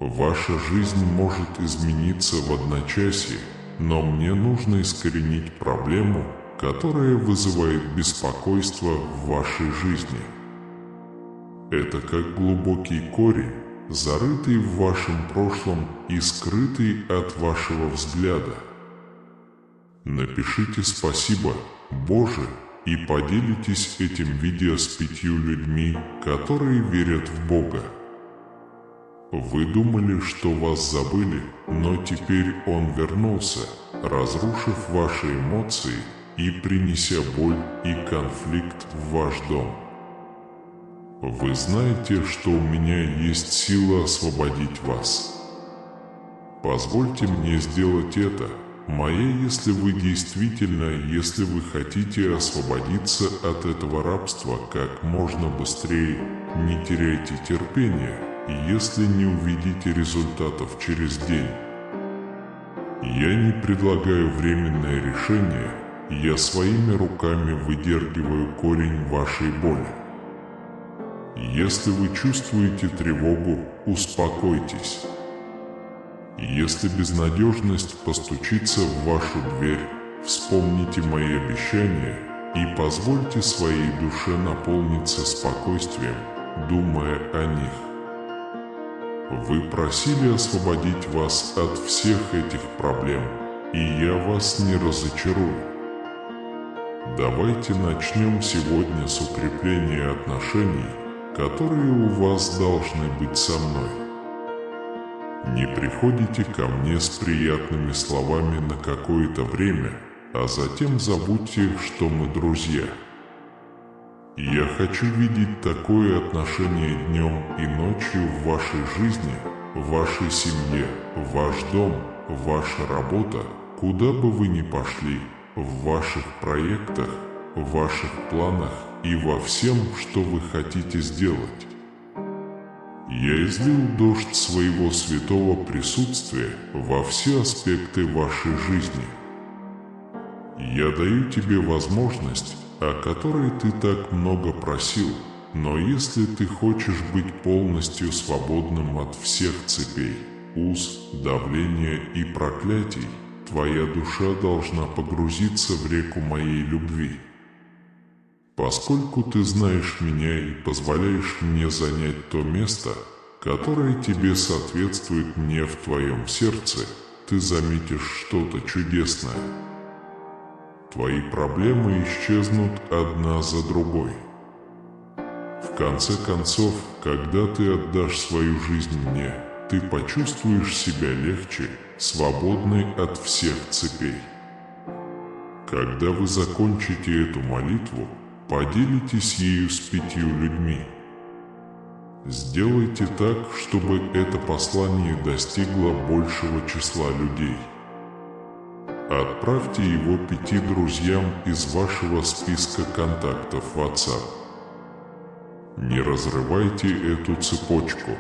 Ваша жизнь может измениться в одночасье, но мне нужно искоренить проблему, которая вызывает беспокойство в вашей жизни. Это как глубокий корень, зарытый в вашем прошлом и скрытый от вашего взгляда. Напишите «Спасибо, Боже» и поделитесь этим видео с 5 людьми, которые верят в Бога. Вы думали, что вас забыли, но теперь Он вернулся, разрушив ваши эмоции и принеся боль и конфликт в ваш дом. Вы знаете, что у меня есть сила освободить вас. Позвольте мне сделать это, если вы хотите освободиться от этого рабства как можно быстрее, не теряйте терпения, если не увидите результатов через день. Я не предлагаю временное решение, я своими руками выдергиваю корень вашей боли. Если вы чувствуете тревогу, успокойтесь. Если безнадежность постучится в вашу дверь, вспомните мои обещания и позвольте своей душе наполниться спокойствием, думая о них. Вы просили освободить вас от всех этих проблем, и я вас не разочарую. Давайте начнем сегодня с укрепления отношений, которые у вас должны быть со мной. Не приходите ко мне с приятными словами на какое-то время, а затем забудьте, что мы друзья. Я хочу видеть такое отношение днем и ночью в вашей жизни, в вашей семье, в ваш дом, ваша работа, куда бы вы ни пошли, в ваших проектах, в ваших планах и во всем, что вы хотите сделать. Я излил дождь своего святого присутствия во все аспекты вашей жизни. Я даю тебе возможность, о которой ты так много просил, но если ты хочешь быть полностью свободным от всех цепей, уз, давления и проклятий, твоя душа должна погрузиться в реку моей любви. Поскольку ты знаешь меня и позволяешь мне занять то место, которое тебе соответствует мне в твоем сердце, ты заметишь что-то чудесное. Твои проблемы исчезнут одна за другой. В конце концов, когда ты отдашь свою жизнь мне, ты почувствуешь себя легче, свободной от всех цепей. Когда вы закончите эту молитву, поделитесь ею с 5 людьми. Сделайте так, чтобы это послание достигло большего числа людей. Отправьте его 5 друзьям из вашего списка контактов в WhatsApp. Не разрывайте эту цепочку,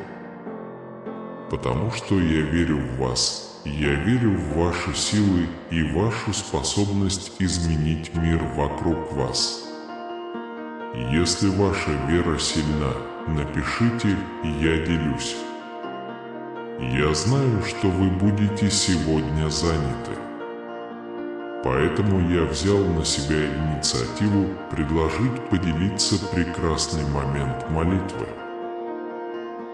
потому что я верю в вас, я верю в ваши силы и вашу способность изменить мир вокруг вас. Если ваша вера сильна, напишите «Я делюсь». Я знаю, что вы будете сегодня заняты. Поэтому я взял на себя инициативу предложить поделиться прекрасный момент молитвы.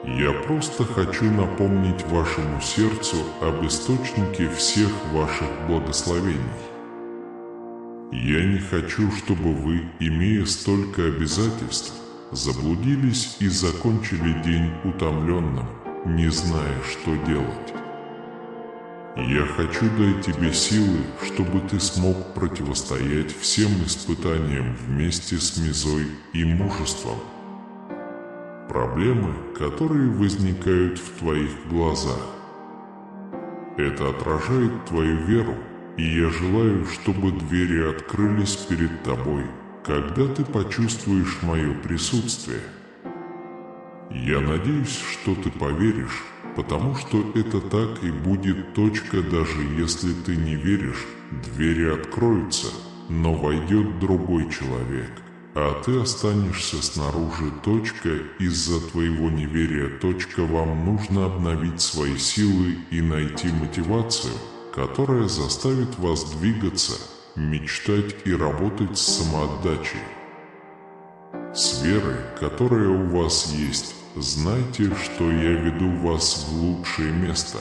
Я просто хочу напомнить вашему сердцу об источнике всех ваших благословений. Я не хочу, чтобы вы, имея столько обязательств, заблудились и закончили день утомленным, не зная, что делать. Я хочу дать тебе силы, чтобы ты смог противостоять всем испытаниям вместе с мизой и мужеством. Проблемы, которые возникают в твоих глазах. Это отражает твою веру, и я желаю, чтобы двери открылись перед тобой, когда ты почувствуешь мое присутствие. Я надеюсь, что ты поверишь, потому что это так и будет. Даже если ты не веришь, двери откроются, но войдет другой человек, а ты останешься снаружи. Из-за твоего неверия. Вам нужно обновить свои силы и найти мотивацию, которая заставит вас двигаться, мечтать и работать с самоотдачей. С верой, которая у вас есть, знайте, что я веду вас в лучшее место.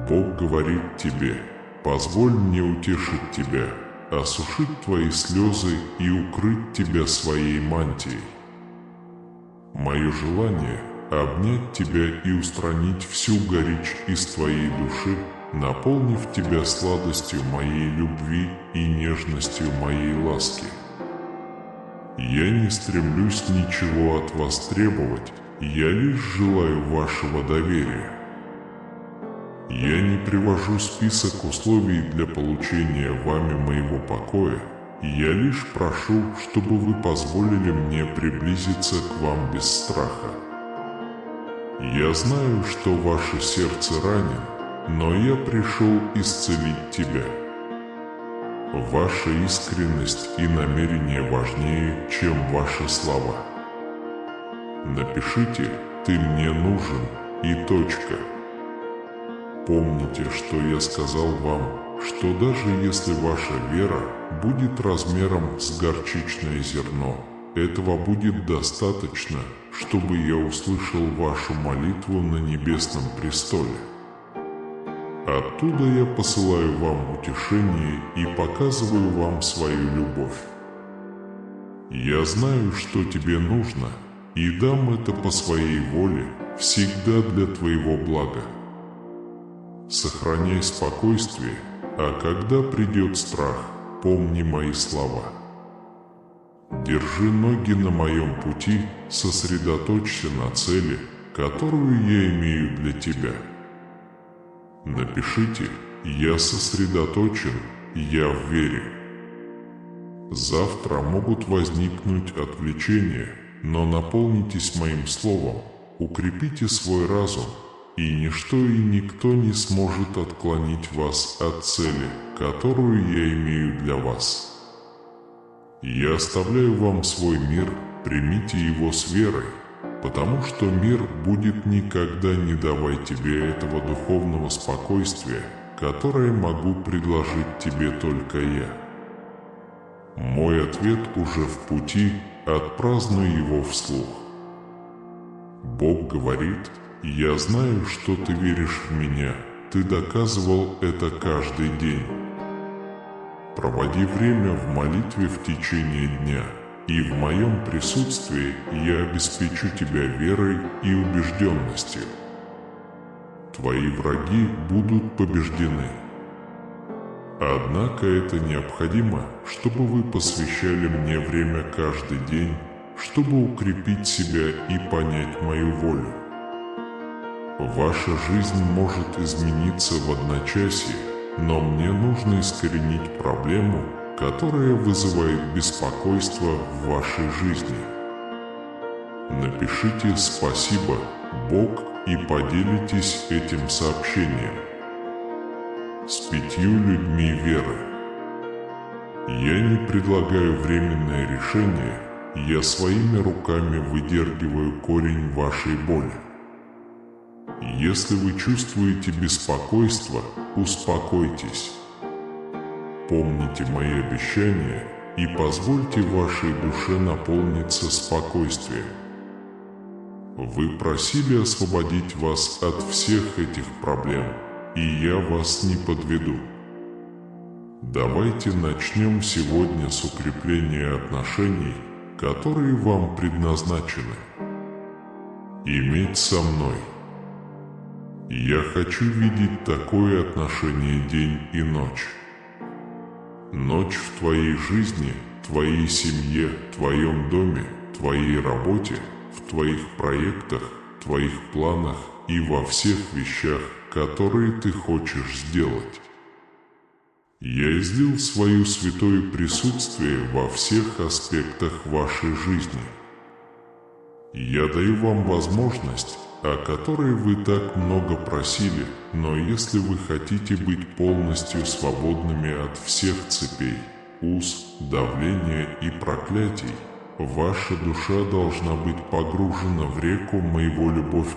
Бог говорит тебе: позволь мне утешить тебя, осушить твои слезы и укрыть тебя своей мантией. Мое желание — обнять тебя и устранить всю горечь из твоей души, наполнив тебя сладостью моей любви и нежностью моей ласки. Я не стремлюсь ничего от вас требовать, я лишь желаю вашего доверия. Я не привожу список условий для получения вами моего покоя, я лишь прошу, чтобы вы позволили мне приблизиться к вам без страха. Я знаю, что ваше сердце ранен, но я пришел исцелить тебя. Ваша искренность и намерение важнее, чем ваши слова. Напишите «Ты мне нужен» и точка. Помните, что я сказал вам, что даже если ваша вера будет размером с горчичное зерно, этого будет достаточно, чтобы я услышал вашу молитву на небесном престоле. Оттуда я посылаю вам утешение и показываю вам свою любовь. Я знаю, что тебе нужно, и дам это по своей воле, всегда для твоего блага. Сохраняй спокойствие, а когда придет страх, помни мои слова. Держи ноги на моем пути, сосредоточься на цели, которую я имею для тебя. Напишите: «Я сосредоточен, я в вере». Завтра могут возникнуть отвлечения, но наполнитесь моим словом, укрепите свой разум, и ничто и никто не сможет отклонить вас от цели, которую я имею для вас. Я оставляю вам свой мир, примите его с верой, потому что мир будет никогда не давать тебе этого духовного спокойствия, которое могу предложить тебе только я. Мой ответ уже в пути, отпразднуй его вслух. Бог говорит: «Я знаю, что ты веришь в меня, ты доказывал это каждый день. Проводи время в молитве в течение дня, и в моем присутствии я обеспечу тебя верой и убежденностью. Твои враги будут побеждены. Однако это необходимо, чтобы вы посвящали мне время каждый день, чтобы укрепить себя и понять мою волю. Ваша жизнь может измениться в одночасье, но мне нужно искоренить проблему, которая вызывает беспокойство в вашей жизни. Напишите «Спасибо, Бог» и поделитесь этим сообщением с 5 людьми веры. Я не предлагаю временное решение, я своими руками выдергиваю корень вашей боли. Если вы чувствуете беспокойство, успокойтесь. Помните мои обещания и позвольте вашей душе наполниться спокойствием. Вы просили освободить вас от всех этих проблем, и я вас не подведу. Давайте начнем сегодня с укрепления отношений, которые вам предназначены. Иметь со мной. Я хочу видеть такое отношение день и ночь. Ночь в твоей жизни, твоей семье, твоем доме, твоей работе, в твоих проектах, твоих планах и во всех вещах, которые ты хочешь сделать. Я излил свое святое присутствие во всех аспектах вашей жизни. Я даю вам возможность, о которой вы так много просили, но если вы хотите быть полностью свободными от всех цепей, уз, давления и проклятий, ваша душа должна быть погружена в реку моего любовь.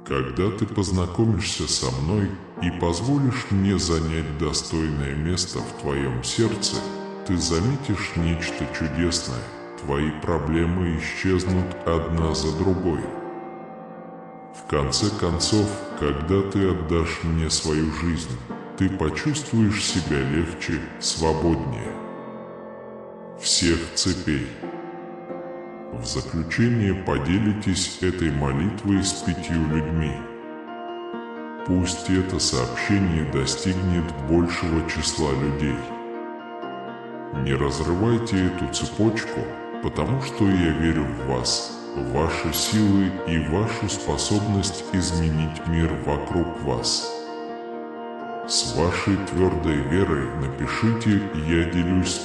Когда ты познакомишься со мной и позволишь мне занять достойное место в твоем сердце, ты заметишь нечто чудесное. Твои проблемы исчезнут одна за другой. В конце концов, когда ты отдашь мне свою жизнь, ты почувствуешь себя легче, свободнее. Всех цепей. В заключение поделитесь этой молитвой с 5 людьми. Пусть это сообщение достигнет большего числа людей. Не разрывайте эту цепочку, потому что я верю в вас, в ваши силы и вашу способность изменить мир вокруг вас. С вашей твердой верой напишите «Я делюсь.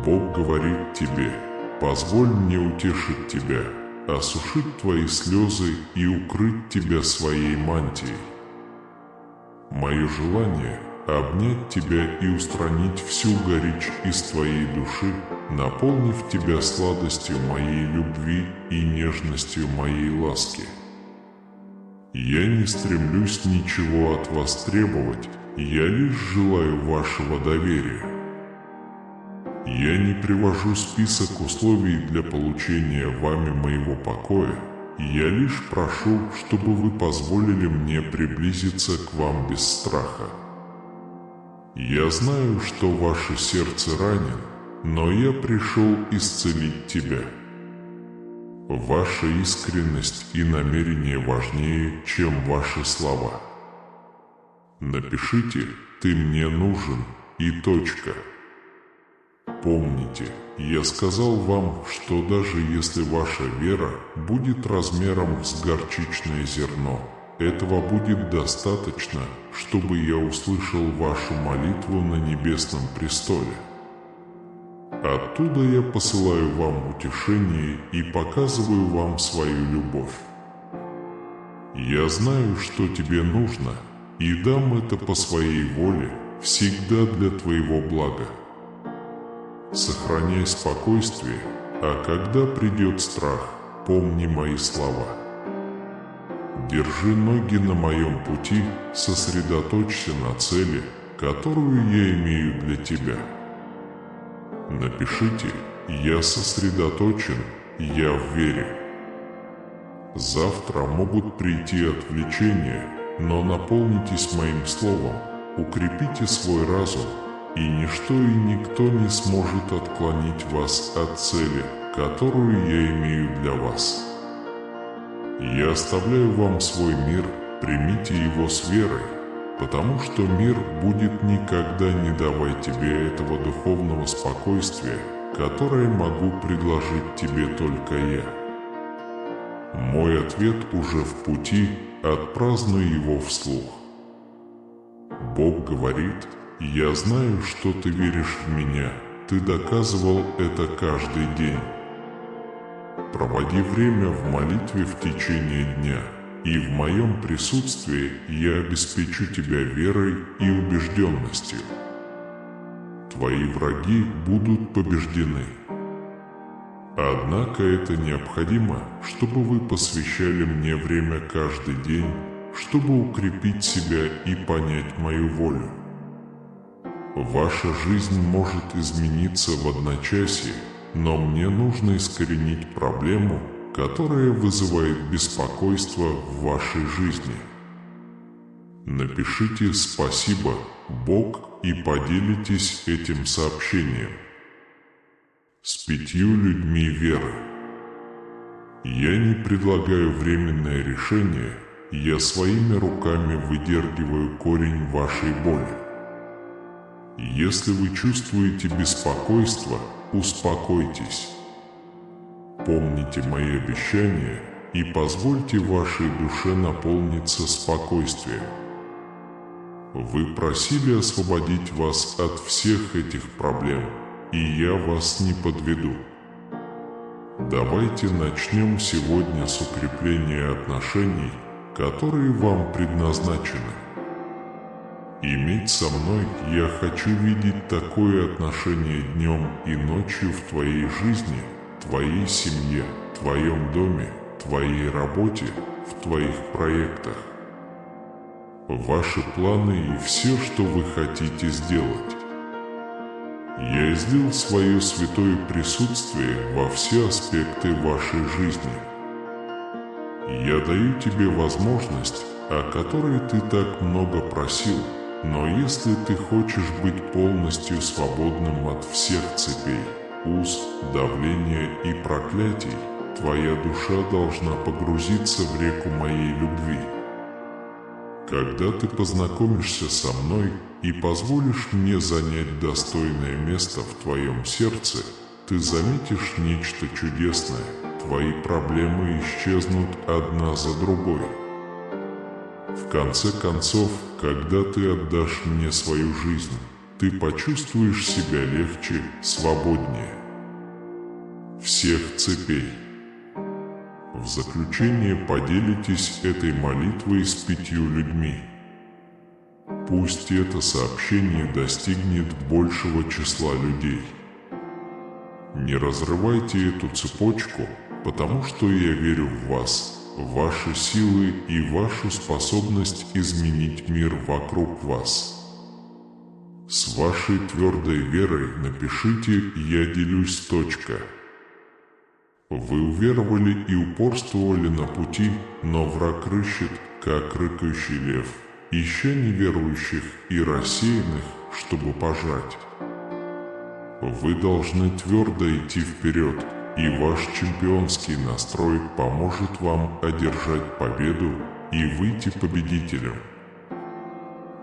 Бог говорит тебе: позволь мне утешить тебя, осушить твои слезы и укрыть тебя своей мантией. Мое желание — обнять тебя и устранить всю горечь из твоей души, наполнив тебя сладостью моей любви и нежностью моей ласки. Я не стремлюсь ничего от вас требовать, я лишь желаю вашего доверия. Я не привожу список условий для получения вами моего покоя, я лишь прошу, чтобы вы позволили мне приблизиться к вам без страха. Я знаю, что ваше сердце ранен, но я пришел исцелить тебя. Ваша искренность и намерение важнее, чем ваши слова. Напишите «Ты мне нужен» и точка. Помните, я сказал вам, что даже если ваша вера будет размером с горчичное зерно, этого будет достаточно, чтобы я услышал вашу молитву на небесном престоле. Оттуда я посылаю вам утешение и показываю вам свою любовь. Я знаю, что тебе нужно, и дам это по своей воле, всегда для твоего блага. Сохраняй спокойствие, а когда придет страх, помни мои слова. Держи ноги на моем пути, сосредоточься на цели, которую я имею для тебя. Напишите «Я сосредоточен, я в вере». Завтра могут прийти отвлечения, но наполнитесь моим словом, укрепите свой разум, и ничто и никто не сможет отклонить вас от цели, которую я имею для вас. Я оставляю вам свой мир, примите его с верой, потому что мир будет никогда не давать тебе этого духовного спокойствия, которое могу предложить тебе только я. Мой ответ уже в пути, отпразднуй его вслух. Бог говорит: «Я знаю, что ты веришь в меня, ты доказывал это каждый день. Проводи время в молитве в течение дня, и в моем присутствии я обеспечу тебя верой и убежденностью. Твои враги будут побеждены. Однако это необходимо, чтобы вы посвящали мне время каждый день, чтобы укрепить себя и понять мою волю. Ваша жизнь может измениться в одночасье, но мне нужно искоренить проблему, которая вызывает беспокойство в вашей жизни. Напишите «Спасибо, Бог» и поделитесь этим сообщением с 5 людьми веры. Я не предлагаю временное решение, я своими руками выдергиваю корень вашей боли. Если вы чувствуете беспокойство, успокойтесь. Помните мои обещания и позвольте вашей душе наполниться спокойствием. Вы просили освободить вас от всех этих проблем, и я вас не подведу. Давайте начнем сегодня с укрепления отношений, которые вам предназначены. Иметь со мной я хочу видеть такое отношение днем и ночью в твоей жизни, твоей семье, твоем доме, твоей работе, в твоих проектах. Ваши планы и все, что вы хотите сделать. Я излил свое святое присутствие во все аспекты вашей жизни. Я даю тебе возможность, о которой ты так много просил, но если ты хочешь быть полностью свободным от всех цепей, уз, давления и проклятий, твоя душа должна погрузиться в реку моей любви. Когда ты познакомишься со мной и позволишь мне занять достойное место в твоем сердце, ты заметишь нечто чудесное, твои проблемы исчезнут одна за другой. В конце концов, когда ты отдашь мне свою жизнь, ты почувствуешь себя легче, свободнее. Всех цепей. В заключение поделитесь этой молитвой с 5 людьми. Пусть это сообщение достигнет большего числа людей. Не разрывайте эту цепочку, потому что я верю в вас, в ваши силы и вашу способность изменить мир вокруг вас. С вашей твердой верой напишите «Я делюсь. Точка». Вы уверовали и упорствовали на пути, но враг рыщет, как рыкающий лев, ища неверующих и рассеянных, чтобы пожрать. Вы должны твердо идти вперед, и ваш чемпионский настрой поможет вам одержать победу и выйти победителем.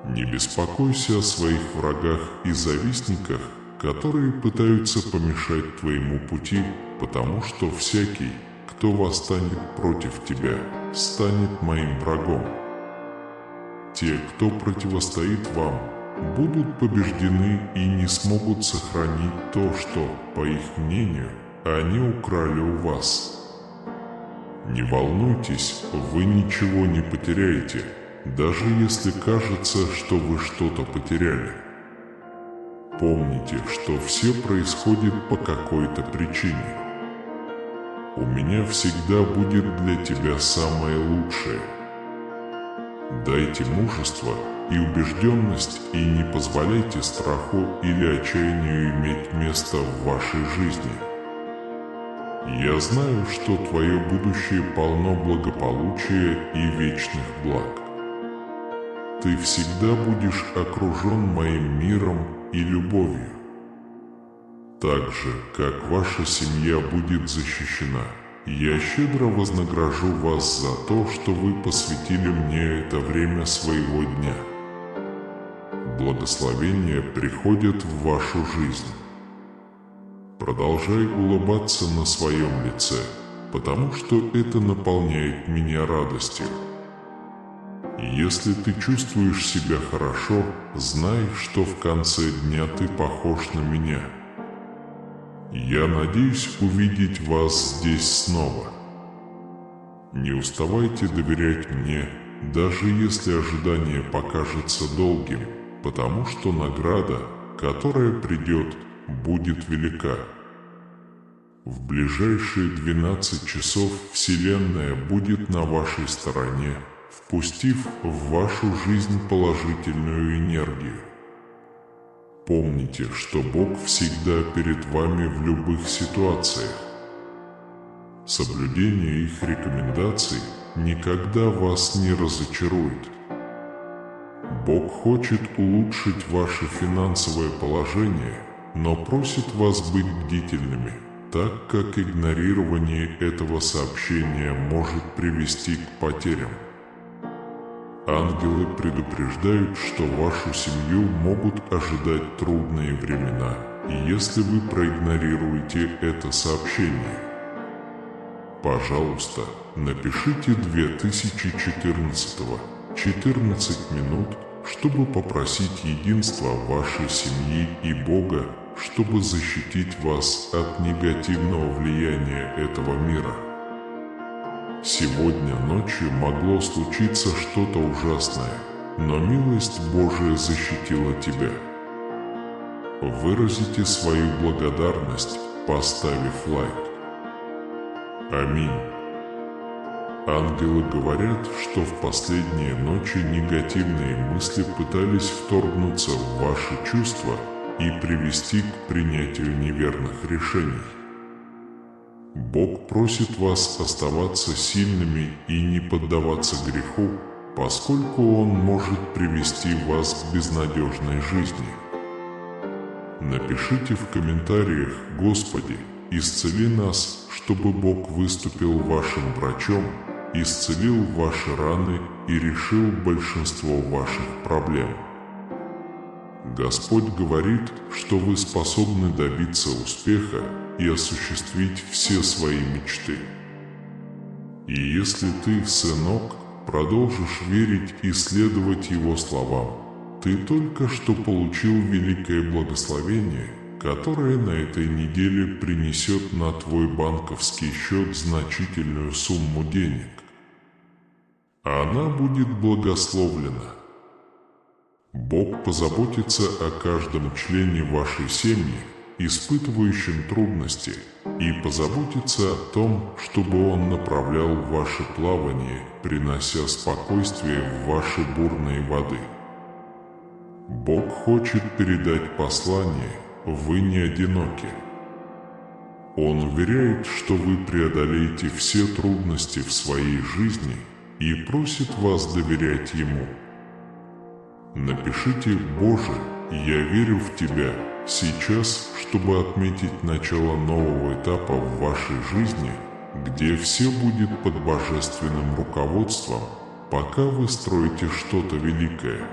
Не беспокойся о своих врагах и завистниках, которые пытаются помешать твоему пути, потому что всякий, кто восстанет против тебя, станет моим врагом. Те, кто противостоит вам, будут побеждены и не смогут сохранить то, что, по их мнению, они украли у вас. Не волнуйтесь, вы ничего не потеряете, даже если кажется, что вы что-то потеряли. Помните, что все происходит по какой-то причине. У меня всегда будет для тебя самое лучшее. Дайте мужество и убежденность и не позволяйте страху или отчаянию иметь место в вашей жизни. Я знаю, что твое будущее полно благополучия и вечных благ. Ты всегда будешь окружен моим миром и любовью. Так же, как ваша семья будет защищена, я щедро вознагражу вас за то, что вы посвятили мне это время своего дня. Благословения приходят в вашу жизнь. Продолжай улыбаться на своем лице, потому что это наполняет меня радостью. Если ты чувствуешь себя хорошо, знай, что в конце дня ты похож на меня. Я надеюсь увидеть вас здесь снова. Не уставайте доверять мне, даже если ожидание покажется долгим, потому что награда, которая придет, будет велика. В ближайшие 12 часов Вселенная будет на вашей стороне, впустив в вашу жизнь положительную энергию. Помните, что Бог всегда перед вами в любых ситуациях. Соблюдение их рекомендаций никогда вас не разочарует. Бог хочет улучшить ваше финансовое положение, но просит вас быть бдительными, так как игнорирование этого сообщения может привести к потерям. Ангелы предупреждают, что вашу семью могут ожидать трудные времена, если вы проигнорируете это сообщение. Пожалуйста, напишите 2014-го 14 минут, чтобы попросить единства вашей семьи и Бога, чтобы защитить вас от негативного влияния этого мира. Сегодня ночью могло случиться что-то ужасное, но милость Божия защитила тебя. Выразите свою благодарность, поставив лайк. Аминь. Ангелы говорят, что в последние ночи негативные мысли пытались вторгнуться в ваши чувства и привести к принятию неверных решений. Бог просит вас оставаться сильными и не поддаваться греху, поскольку он может привести вас к безнадежной жизни. Напишите в комментариях: «Господи, исцели нас, чтобы Бог выступил вашим врачом, исцелил ваши раны и решил большинство ваших проблем». Господь говорит, что вы способны добиться успеха и осуществить все свои мечты. И если ты, сынок, продолжишь верить и следовать Его словам, ты только что получил великое благословение, которое на этой неделе принесет на твой банковский счет значительную сумму денег. Она будет благословлена. Бог позаботится о каждом члене вашей семьи, испытывающем трудности, и позаботится о том, чтобы Он направлял ваше плавание, принося спокойствие в ваши бурные воды. Бог хочет передать послание: вы не одиноки. Он уверяет, что вы преодолеете все трудности в своей жизни и просит вас доверять Ему. Напишите: «Боже, я верю в Тебя, Сейчас, чтобы отметить начало нового этапа в вашей жизни, где все будет под божественным руководством, пока вы строите что-то великое.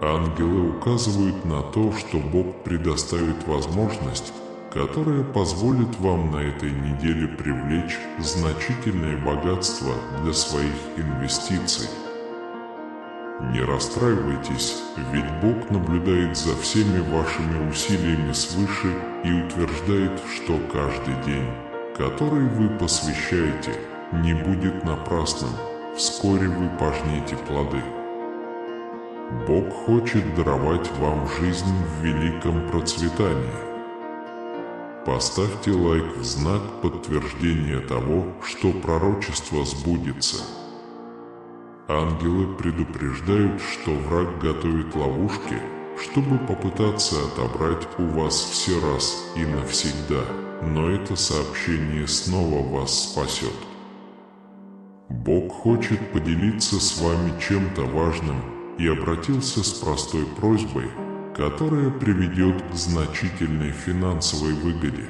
Ангелы указывают на то, что Бог предоставит возможность, которая позволит вам на этой неделе привлечь значительное богатство для своих инвестиций. Не расстраивайтесь, ведь Бог наблюдает за всеми вашими усилиями свыше и утверждает, что каждый день, который вы посвящаете, не будет напрасным. Вскоре вы пожнете плоды. Бог хочет даровать вам жизнь в великом процветании. Поставьте лайк в знак подтверждения того, что пророчество сбудется. Ангелы предупреждают, что враг готовит ловушки, чтобы попытаться отобрать у вас все раз и навсегда, но это сообщение снова вас спасет. Бог хочет поделиться с вами чем-то важным и обратился с простой просьбой, которая приведет к значительной финансовой выгоде.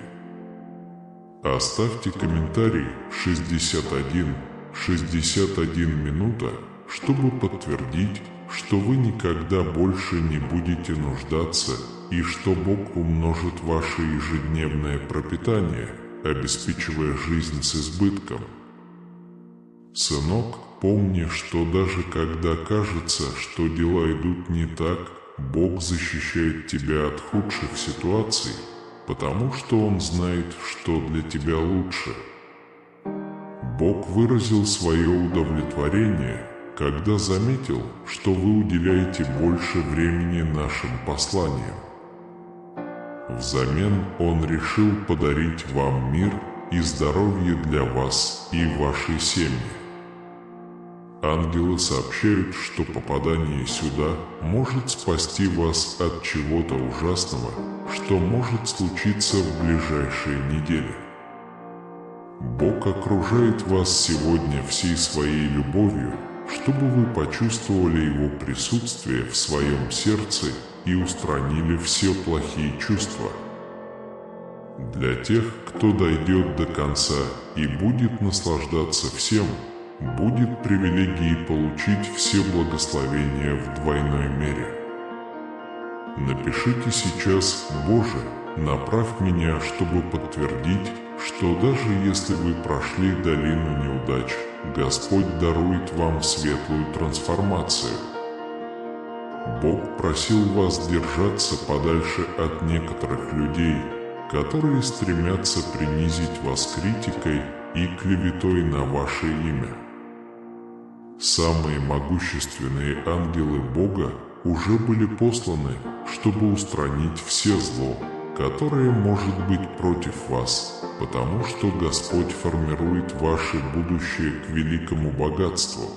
Оставьте комментарий 61 минута, чтобы подтвердить, что вы никогда больше не будете нуждаться и что Бог умножит ваше ежедневное пропитание, обеспечивая жизнь с избытком. Сынок, помни, что даже когда кажется, что дела идут не так, Бог защищает тебя от худших ситуаций, потому что Он знает, что для тебя лучше. Бог выразил свое удовлетворение, когда заметил, что вы уделяете больше времени нашим посланиям. Взамен Он решил подарить вам мир и здоровье для вас и вашей семьи. Ангелы сообщают, что попадание сюда может спасти вас от чего-то ужасного, что может случиться в ближайшие недели. Бог окружает вас сегодня всей своей любовью, чтобы вы почувствовали Его присутствие в своем сердце и устранили все плохие чувства. Для тех, кто дойдет до конца и будет наслаждаться всем, будет привилегией получить все благословения в двойной мере. Напишите сейчас: «Боже, направь меня, чтобы подтвердить, что даже если вы прошли долину неудач, Господь дарует вам светлую трансформацию». Бог просил вас держаться подальше от некоторых людей, которые стремятся принизить вас критикой и клеветой на ваше имя. Самые могущественные ангелы Бога уже были посланы, чтобы устранить все зло, которое может быть против вас, потому что Господь формирует ваше будущее к великому богатству.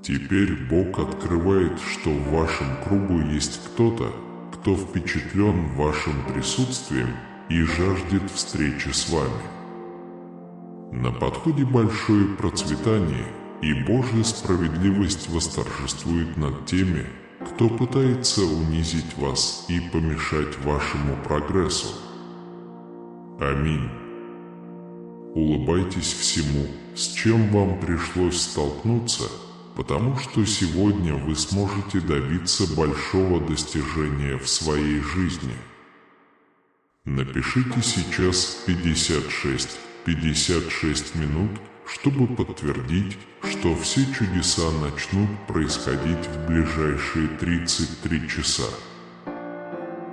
Теперь Бог открывает, что в вашем кругу есть кто-то, кто впечатлен вашим присутствием и жаждет встречи с вами. На подходе большое процветание, и Божья справедливость восторжествует над теми, кто пытается унизить вас и помешать вашему прогрессу. Аминь. Улыбайтесь всему, с чем вам пришлось столкнуться, потому что сегодня вы сможете добиться большого достижения в своей жизни. Напишите сейчас 56 минут, чтобы подтвердить, что все чудеса начнут происходить в ближайшие 33 часа.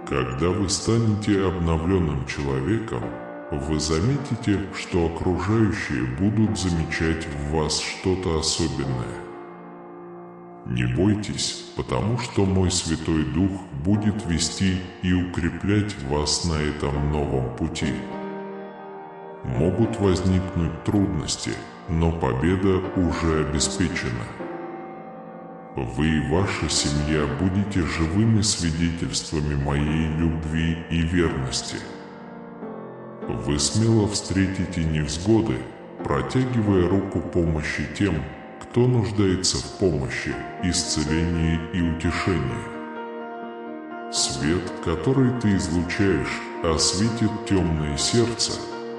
Когда вы станете обновленным человеком, вы заметите, что окружающие будут замечать в вас что-то особенное. Не бойтесь, потому что мой Святой Дух будет вести и укреплять вас на этом новом пути. Могут возникнуть трудности, но победа уже обеспечена. Вы и ваша семья будете живыми свидетельствами моей любви и верности. Вы смело встретите невзгоды, протягивая руку помощи тем, кто нуждается в помощи, исцелении и утешении. свет, который ты излучаешь, осветит темное сердце,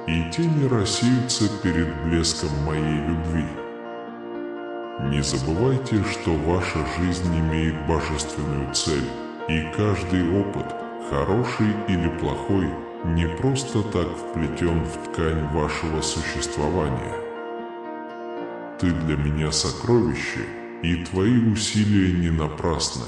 и тени рассеются перед блеском моей любви. Не забывайте, что ваша жизнь имеет божественную цель, и каждый опыт, хороший или плохой, не просто так вплетен в ткань вашего существования. Ты для меня сокровище, и твои усилия не напрасны.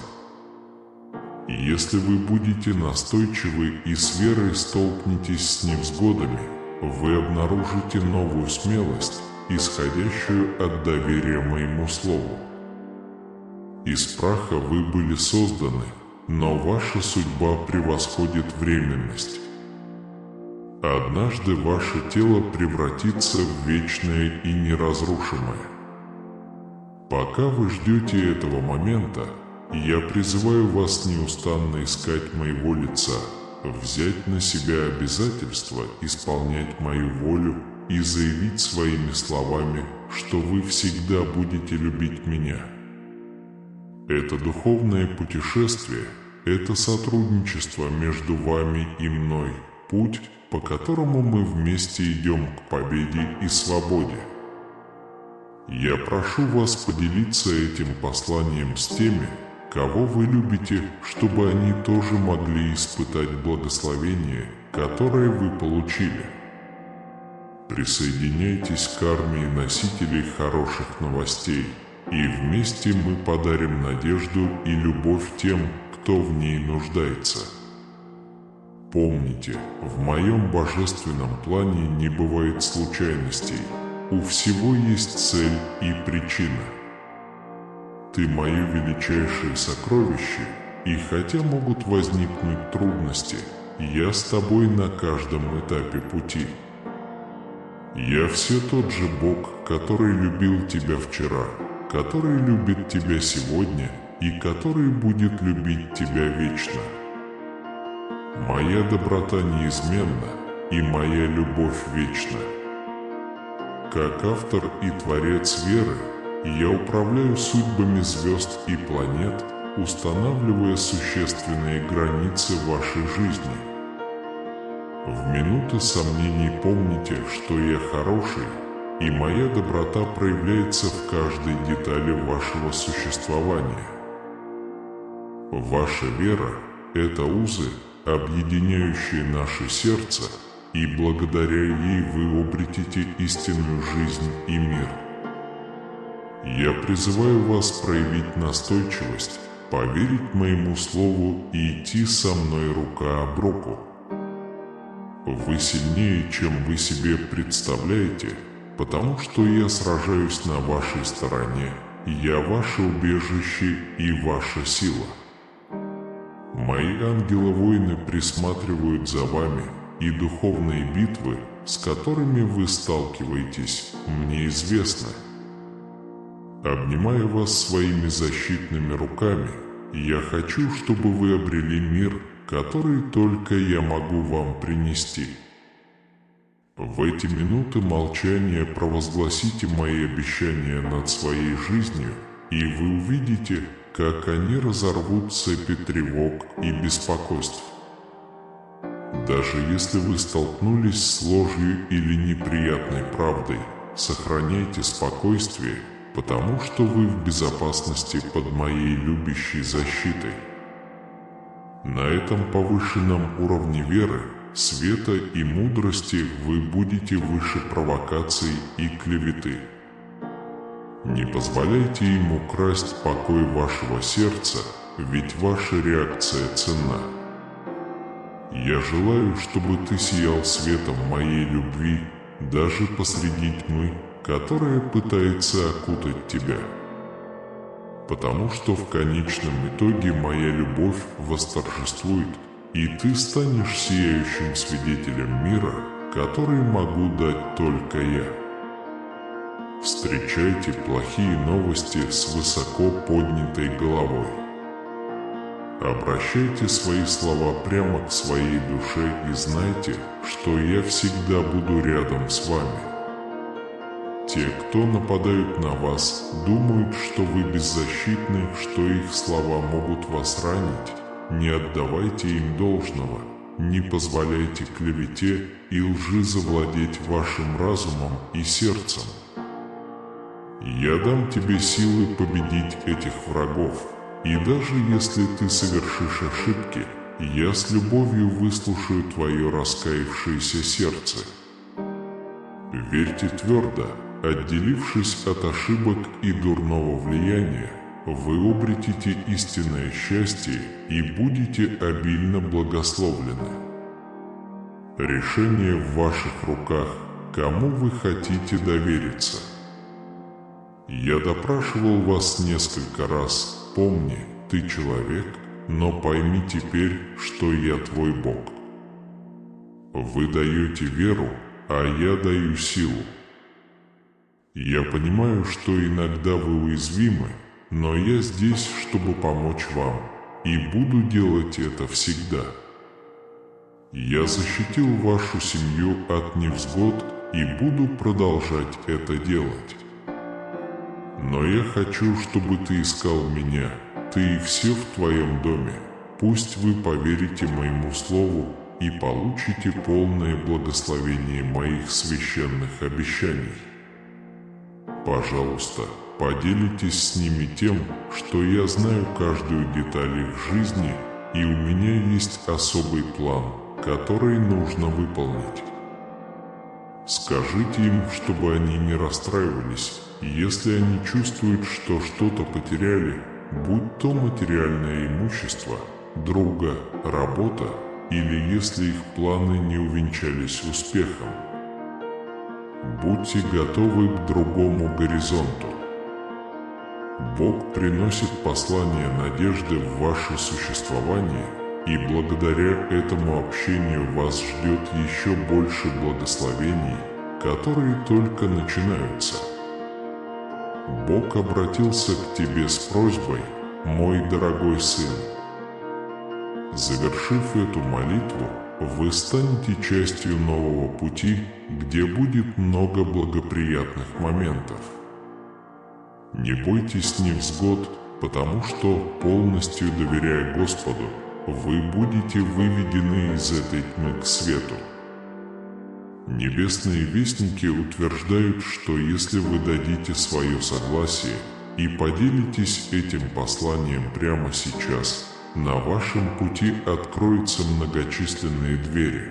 Если вы будете настойчивы и с верой столкнетесь с невзгодами, вы обнаружите новую смелость, исходящую от доверия моему слову. Из праха вы были созданы, но ваша судьба превосходит временность. Однажды ваше тело превратится в вечное и неразрушимое. Пока вы ждете этого момента, я призываю вас неустанно искать моего лица, взять на себя обязательство исполнять мою волю и заявить своими словами, что вы всегда будете любить меня. Это духовное путешествие, это сотрудничество между вами и мной, путь, по которому мы вместе идем к победе и свободе. Я прошу вас поделиться этим посланием с теми, кого вы любите, чтобы они тоже могли испытать благословение, которое вы получили. Присоединяйтесь к армии носителей хороших новостей, и вместе мы подарим надежду и любовь тем, кто в ней нуждается. Помните, в моем божественном плане не бывает случайностей. У всего есть цель и причина. Ты мое величайшее сокровище, и хотя могут возникнуть трудности, я с тобой на каждом этапе пути. Я все тот же Бог, который любил тебя вчера, который любит тебя сегодня и который будет любить тебя вечно. Моя доброта неизменна, и моя любовь вечна. Как автор и творец веры, я управляю судьбами звезд и планет, устанавливая существенные границы вашей жизни. В минуты сомнений помните, что я хороший, и моя доброта проявляется в каждой детали вашего существования. Ваша вера – это узы, объединяющие наше сердце, и благодаря ей вы обретете истинную жизнь и мир. Я призываю вас проявить настойчивость, поверить моему слову и идти со мной рука об руку. Вы сильнее, чем вы себе представляете, потому что я сражаюсь на вашей стороне, я ваше убежище и ваша сила. Мои ангелы-воины присматривают за вами, и духовные битвы, с которыми вы сталкиваетесь, мне известны. Обнимая вас своими защитными руками, я хочу, чтобы вы обрели мир, который только я могу вам принести. В эти минуты молчания провозгласите мои обещания над своей жизнью, и вы увидите, как они разорвут цепи тревог и беспокойств. Даже если вы столкнулись с ложью или неприятной правдой, сохраняйте спокойствие, потому что вы в безопасности под моей любящей защитой. На этом повышенном уровне веры, света и мудрости вы будете выше провокаций и клеветы. Не позволяйте им украсть покой вашего сердца, ведь ваша реакция ценна. Я желаю, чтобы ты сиял светом моей любви даже посреди тьмы, которая пытается окутать тебя. Потому что в конечном итоге моя любовь восторжествует, и ты станешь сияющим свидетелем мира, который могу дать только я. Встречайте плохие новости с высоко поднятой головой. Обращайте свои слова прямо к своей душе и знайте, что я всегда буду рядом с вами. Те, кто нападают на вас, думают, что вы беззащитны, что их слова могут вас ранить, не отдавайте им должного, не позволяйте клевете и лжи завладеть вашим разумом и сердцем. Я дам тебе силы победить этих врагов, и даже если ты совершишь ошибки, я с любовью выслушаю твое раскаявшееся сердце. Верьте твердо, отделившись от ошибок и дурного влияния, вы обретете истинное счастье и будете обильно благословлены. Решение в ваших руках, кому вы хотите довериться. Я допрашивал вас несколько раз, помни, ты человек, но пойми теперь, что я твой Бог. Вы даете веру, а я даю силу. Я понимаю, что иногда вы уязвимы, но я здесь, чтобы помочь вам, и буду делать это всегда. Я защитил вашу семью от невзгод и буду продолжать это делать. Но я хочу, чтобы ты искал меня, ты и все в твоем доме. Пусть вы поверите моему слову и получите полное благословение моих священных обещаний. Пожалуйста, поделитесь с ними тем, что я знаю каждую деталь их жизни, и у меня есть особый план, который нужно выполнить. Скажите им, чтобы они не расстраивались, если они чувствуют, что что-то потеряли, будь то материальное имущество, друга, работа, или если их планы не увенчались успехом. Будьте готовы к другому горизонту. Бог приносит послание надежды в ваше существование, и благодаря этому общению вас ждет еще больше благословений, которые только начинаются. Бог обратился к тебе с просьбой, мой дорогой сын. Завершив эту молитву, вы станете частью нового пути, где будет много благоприятных моментов. Не бойтесь невзгод, потому что, полностью доверяя Господу, вы будете выведены из этой тьмы к свету. Небесные вестники утверждают, что если вы дадите свое согласие и поделитесь этим посланием прямо сейчас, на вашем пути откроются многочисленные двери.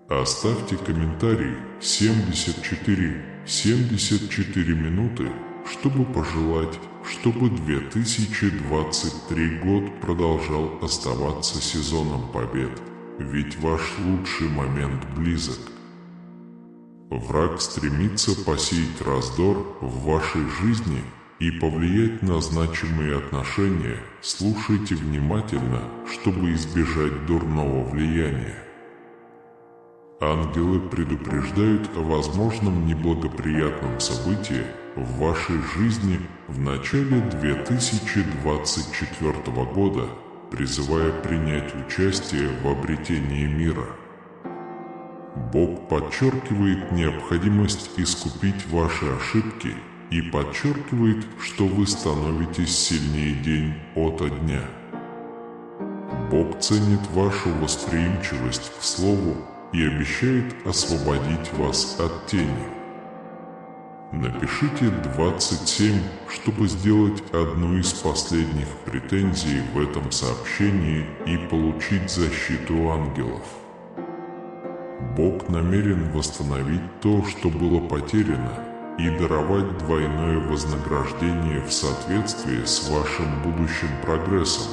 Оставьте комментарий 74 минуты, чтобы пожелать, чтобы 2023 год продолжал оставаться сезоном побед, ведь ваш лучший момент близок. Враг стремится посеять раздор в вашей жизни и повлиять на значимые отношения. Слушайте внимательно, чтобы избежать дурного влияния. Ангелы предупреждают о возможном неблагоприятном событии в вашей жизни в начале 2024 года, призывая принять участие в обретении мира. Бог подчеркивает необходимость искупить ваши ошибки и подчеркивает, что вы становитесь сильнее день ото дня. Бог ценит вашу восприимчивость к Слову и обещает освободить вас от тени. Напишите 27, чтобы сделать одну из последних претензий в этом сообщении и получить защиту ангелов. Бог намерен восстановить то, что было потеряно, и даровать двойное вознаграждение в соответствии с вашим будущим прогрессом.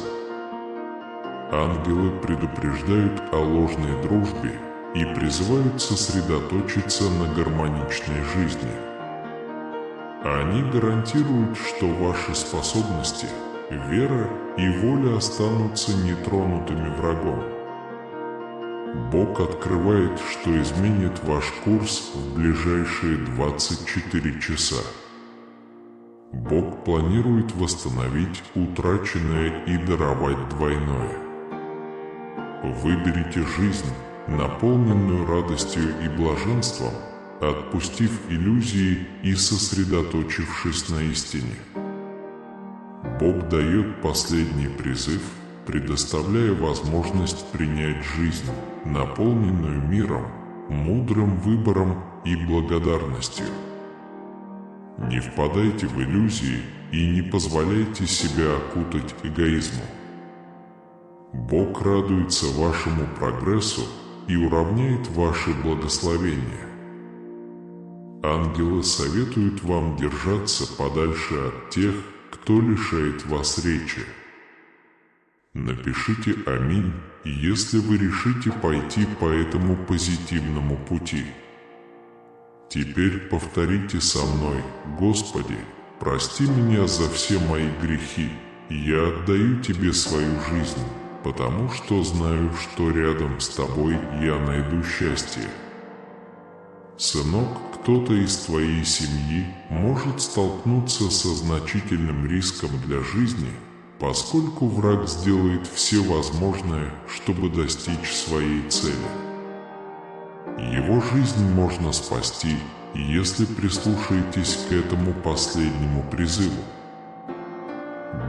Ангелы предупреждают о ложной дружбе и призывают сосредоточиться на гармоничной жизни. Они гарантируют, что ваши способности, вера и воля останутся нетронутыми врагом. Бог открывает, что изменит ваш курс в ближайшие 24 часа. Бог планирует восстановить утраченное и даровать двойное. Выберите жизнь, наполненную радостью и блаженством, отпустив иллюзии и сосредоточившись на истине. Бог дает последний призыв, предоставляя возможность принять жизнь, наполненную миром, мудрым выбором и благодарностью. Не впадайте в иллюзии и не позволяйте себя окутать эгоизмом. Бог радуется вашему прогрессу и уравняет ваши благословения. Ангелы советуют вам держаться подальше от тех, кто лишает вас речи. Напишите «Аминь», если вы решите пойти по этому позитивному пути. Теперь повторите со мной: «Господи, прости меня за все мои грехи, и я отдаю Тебе свою жизнь, потому что знаю, что рядом с Тобой я найду счастье». Сынок, кто-то из твоей семьи может столкнуться со значительным риском для жизни, поскольку враг сделает все возможное, чтобы достичь своей цели. Его жизнь можно спасти, если прислушаетесь к этому последнему призыву.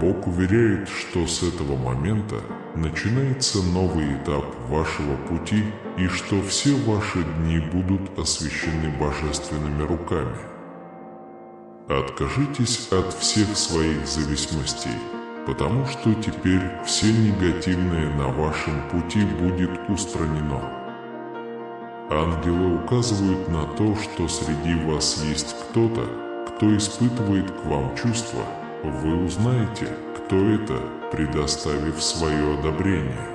Бог уверяет, что с этого момента начинается новый этап вашего пути и что все ваши дни будут освящены божественными руками. Откажитесь от всех своих зависимостей, потому что теперь все негативное на вашем пути будет устранено. Ангелы указывают на то, что среди вас есть кто-то, кто испытывает к вам чувства. Вы узнаете, кто это, предоставив свое одобрение.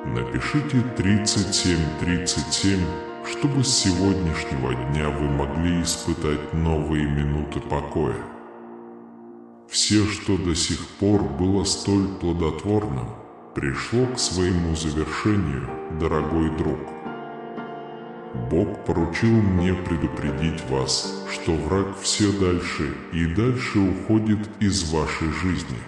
Напишите 3737, чтобы с сегодняшнего дня вы могли испытать новые минуты покоя. Все, что до сих пор было столь плодотворным, пришло к своему завершению, дорогой друг. Бог поручил мне предупредить вас, что враг все дальше и дальше уходит из вашей жизни.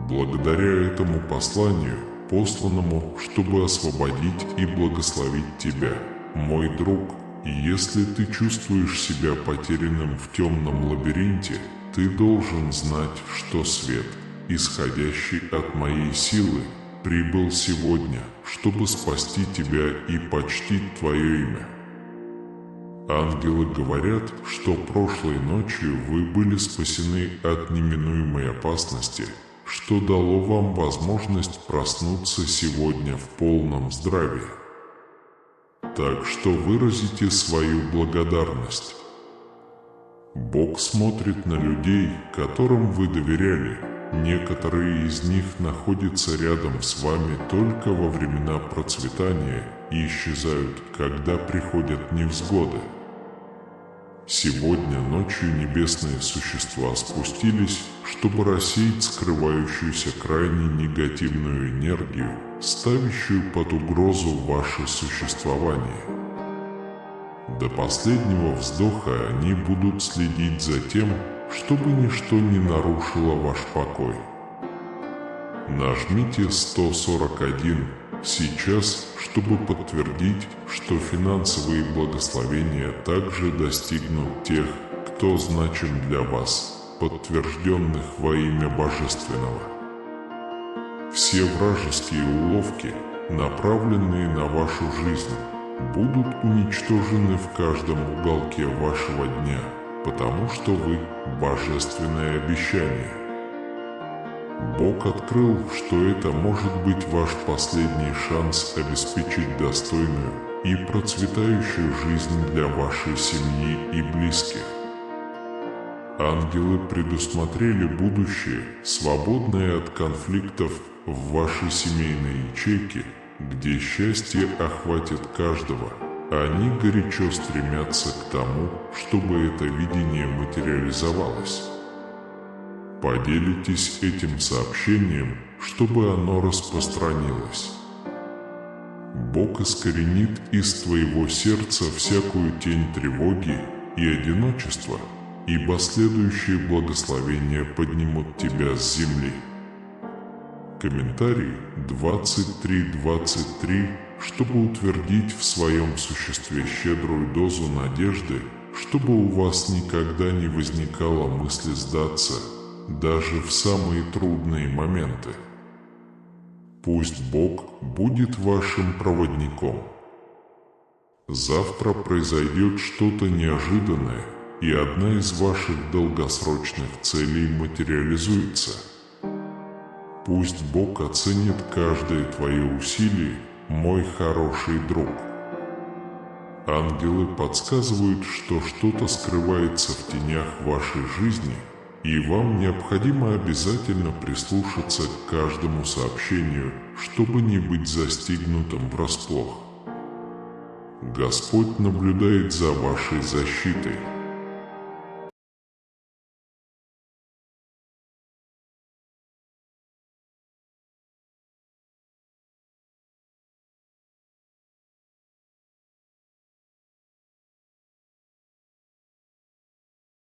Благодаря этому посланию, посланному, чтобы освободить и благословить тебя, мой друг, и если ты чувствуешь себя потерянным в темном лабиринте, ты должен знать, что свет, исходящий от моей силы, прибыл сегодня, чтобы спасти тебя и почтить твое имя. Ангелы говорят, что прошлой ночью вы были спасены от неминуемой опасности, что дало вам возможность проснуться сегодня в полном здравии. Так что выразите свою благодарность. Бог смотрит на людей, которым вы доверяли. Некоторые из них находятся рядом с вами только во времена процветания и исчезают, когда приходят невзгоды. Сегодня ночью небесные существа спустились, чтобы рассеять скрывающуюся крайне негативную энергию, ставящую под угрозу ваше существование. До последнего вздоха они будут следить за тем, чтобы ничто не нарушило ваш покой. Нажмите 141 сейчас, чтобы подтвердить, что финансовые благословения также достигнут тех, кто значим для вас, подтвержденных во имя Божественного. Все вражеские уловки, направленные на вашу жизнь, будут уничтожены в каждом уголке вашего дня, потому что вы – божественное обещание. Бог открыл, что это может быть ваш последний шанс обеспечить достойную и процветающую жизнь для вашей семьи и близких. Ангелы предусмотрели будущее, свободное от конфликтов в вашей семейной ячейке, где счастье охватит каждого. Они горячо стремятся к тому, чтобы это видение материализовалось. Поделитесь этим сообщением, чтобы оно распространилось. Бог искоренит из твоего сердца всякую тень тревоги и одиночества, ибо следующие благословения поднимут тебя с земли. Комментарий 23:23, чтобы утвердить в своем существе щедрую дозу надежды, чтобы у вас никогда не возникало мысли сдаться, даже в самые трудные моменты. Пусть Бог будет вашим проводником. Завтра произойдет что-то неожиданное, и одна из ваших долгосрочных целей материализуется. Пусть Бог оценит каждое твое усилие, мой хороший друг. Ангелы подсказывают, что что-то скрывается в тенях вашей жизни, и вам необходимо обязательно прислушаться к каждому сообщению, чтобы не быть застигнутым врасплох. Господь наблюдает за вашей защитой.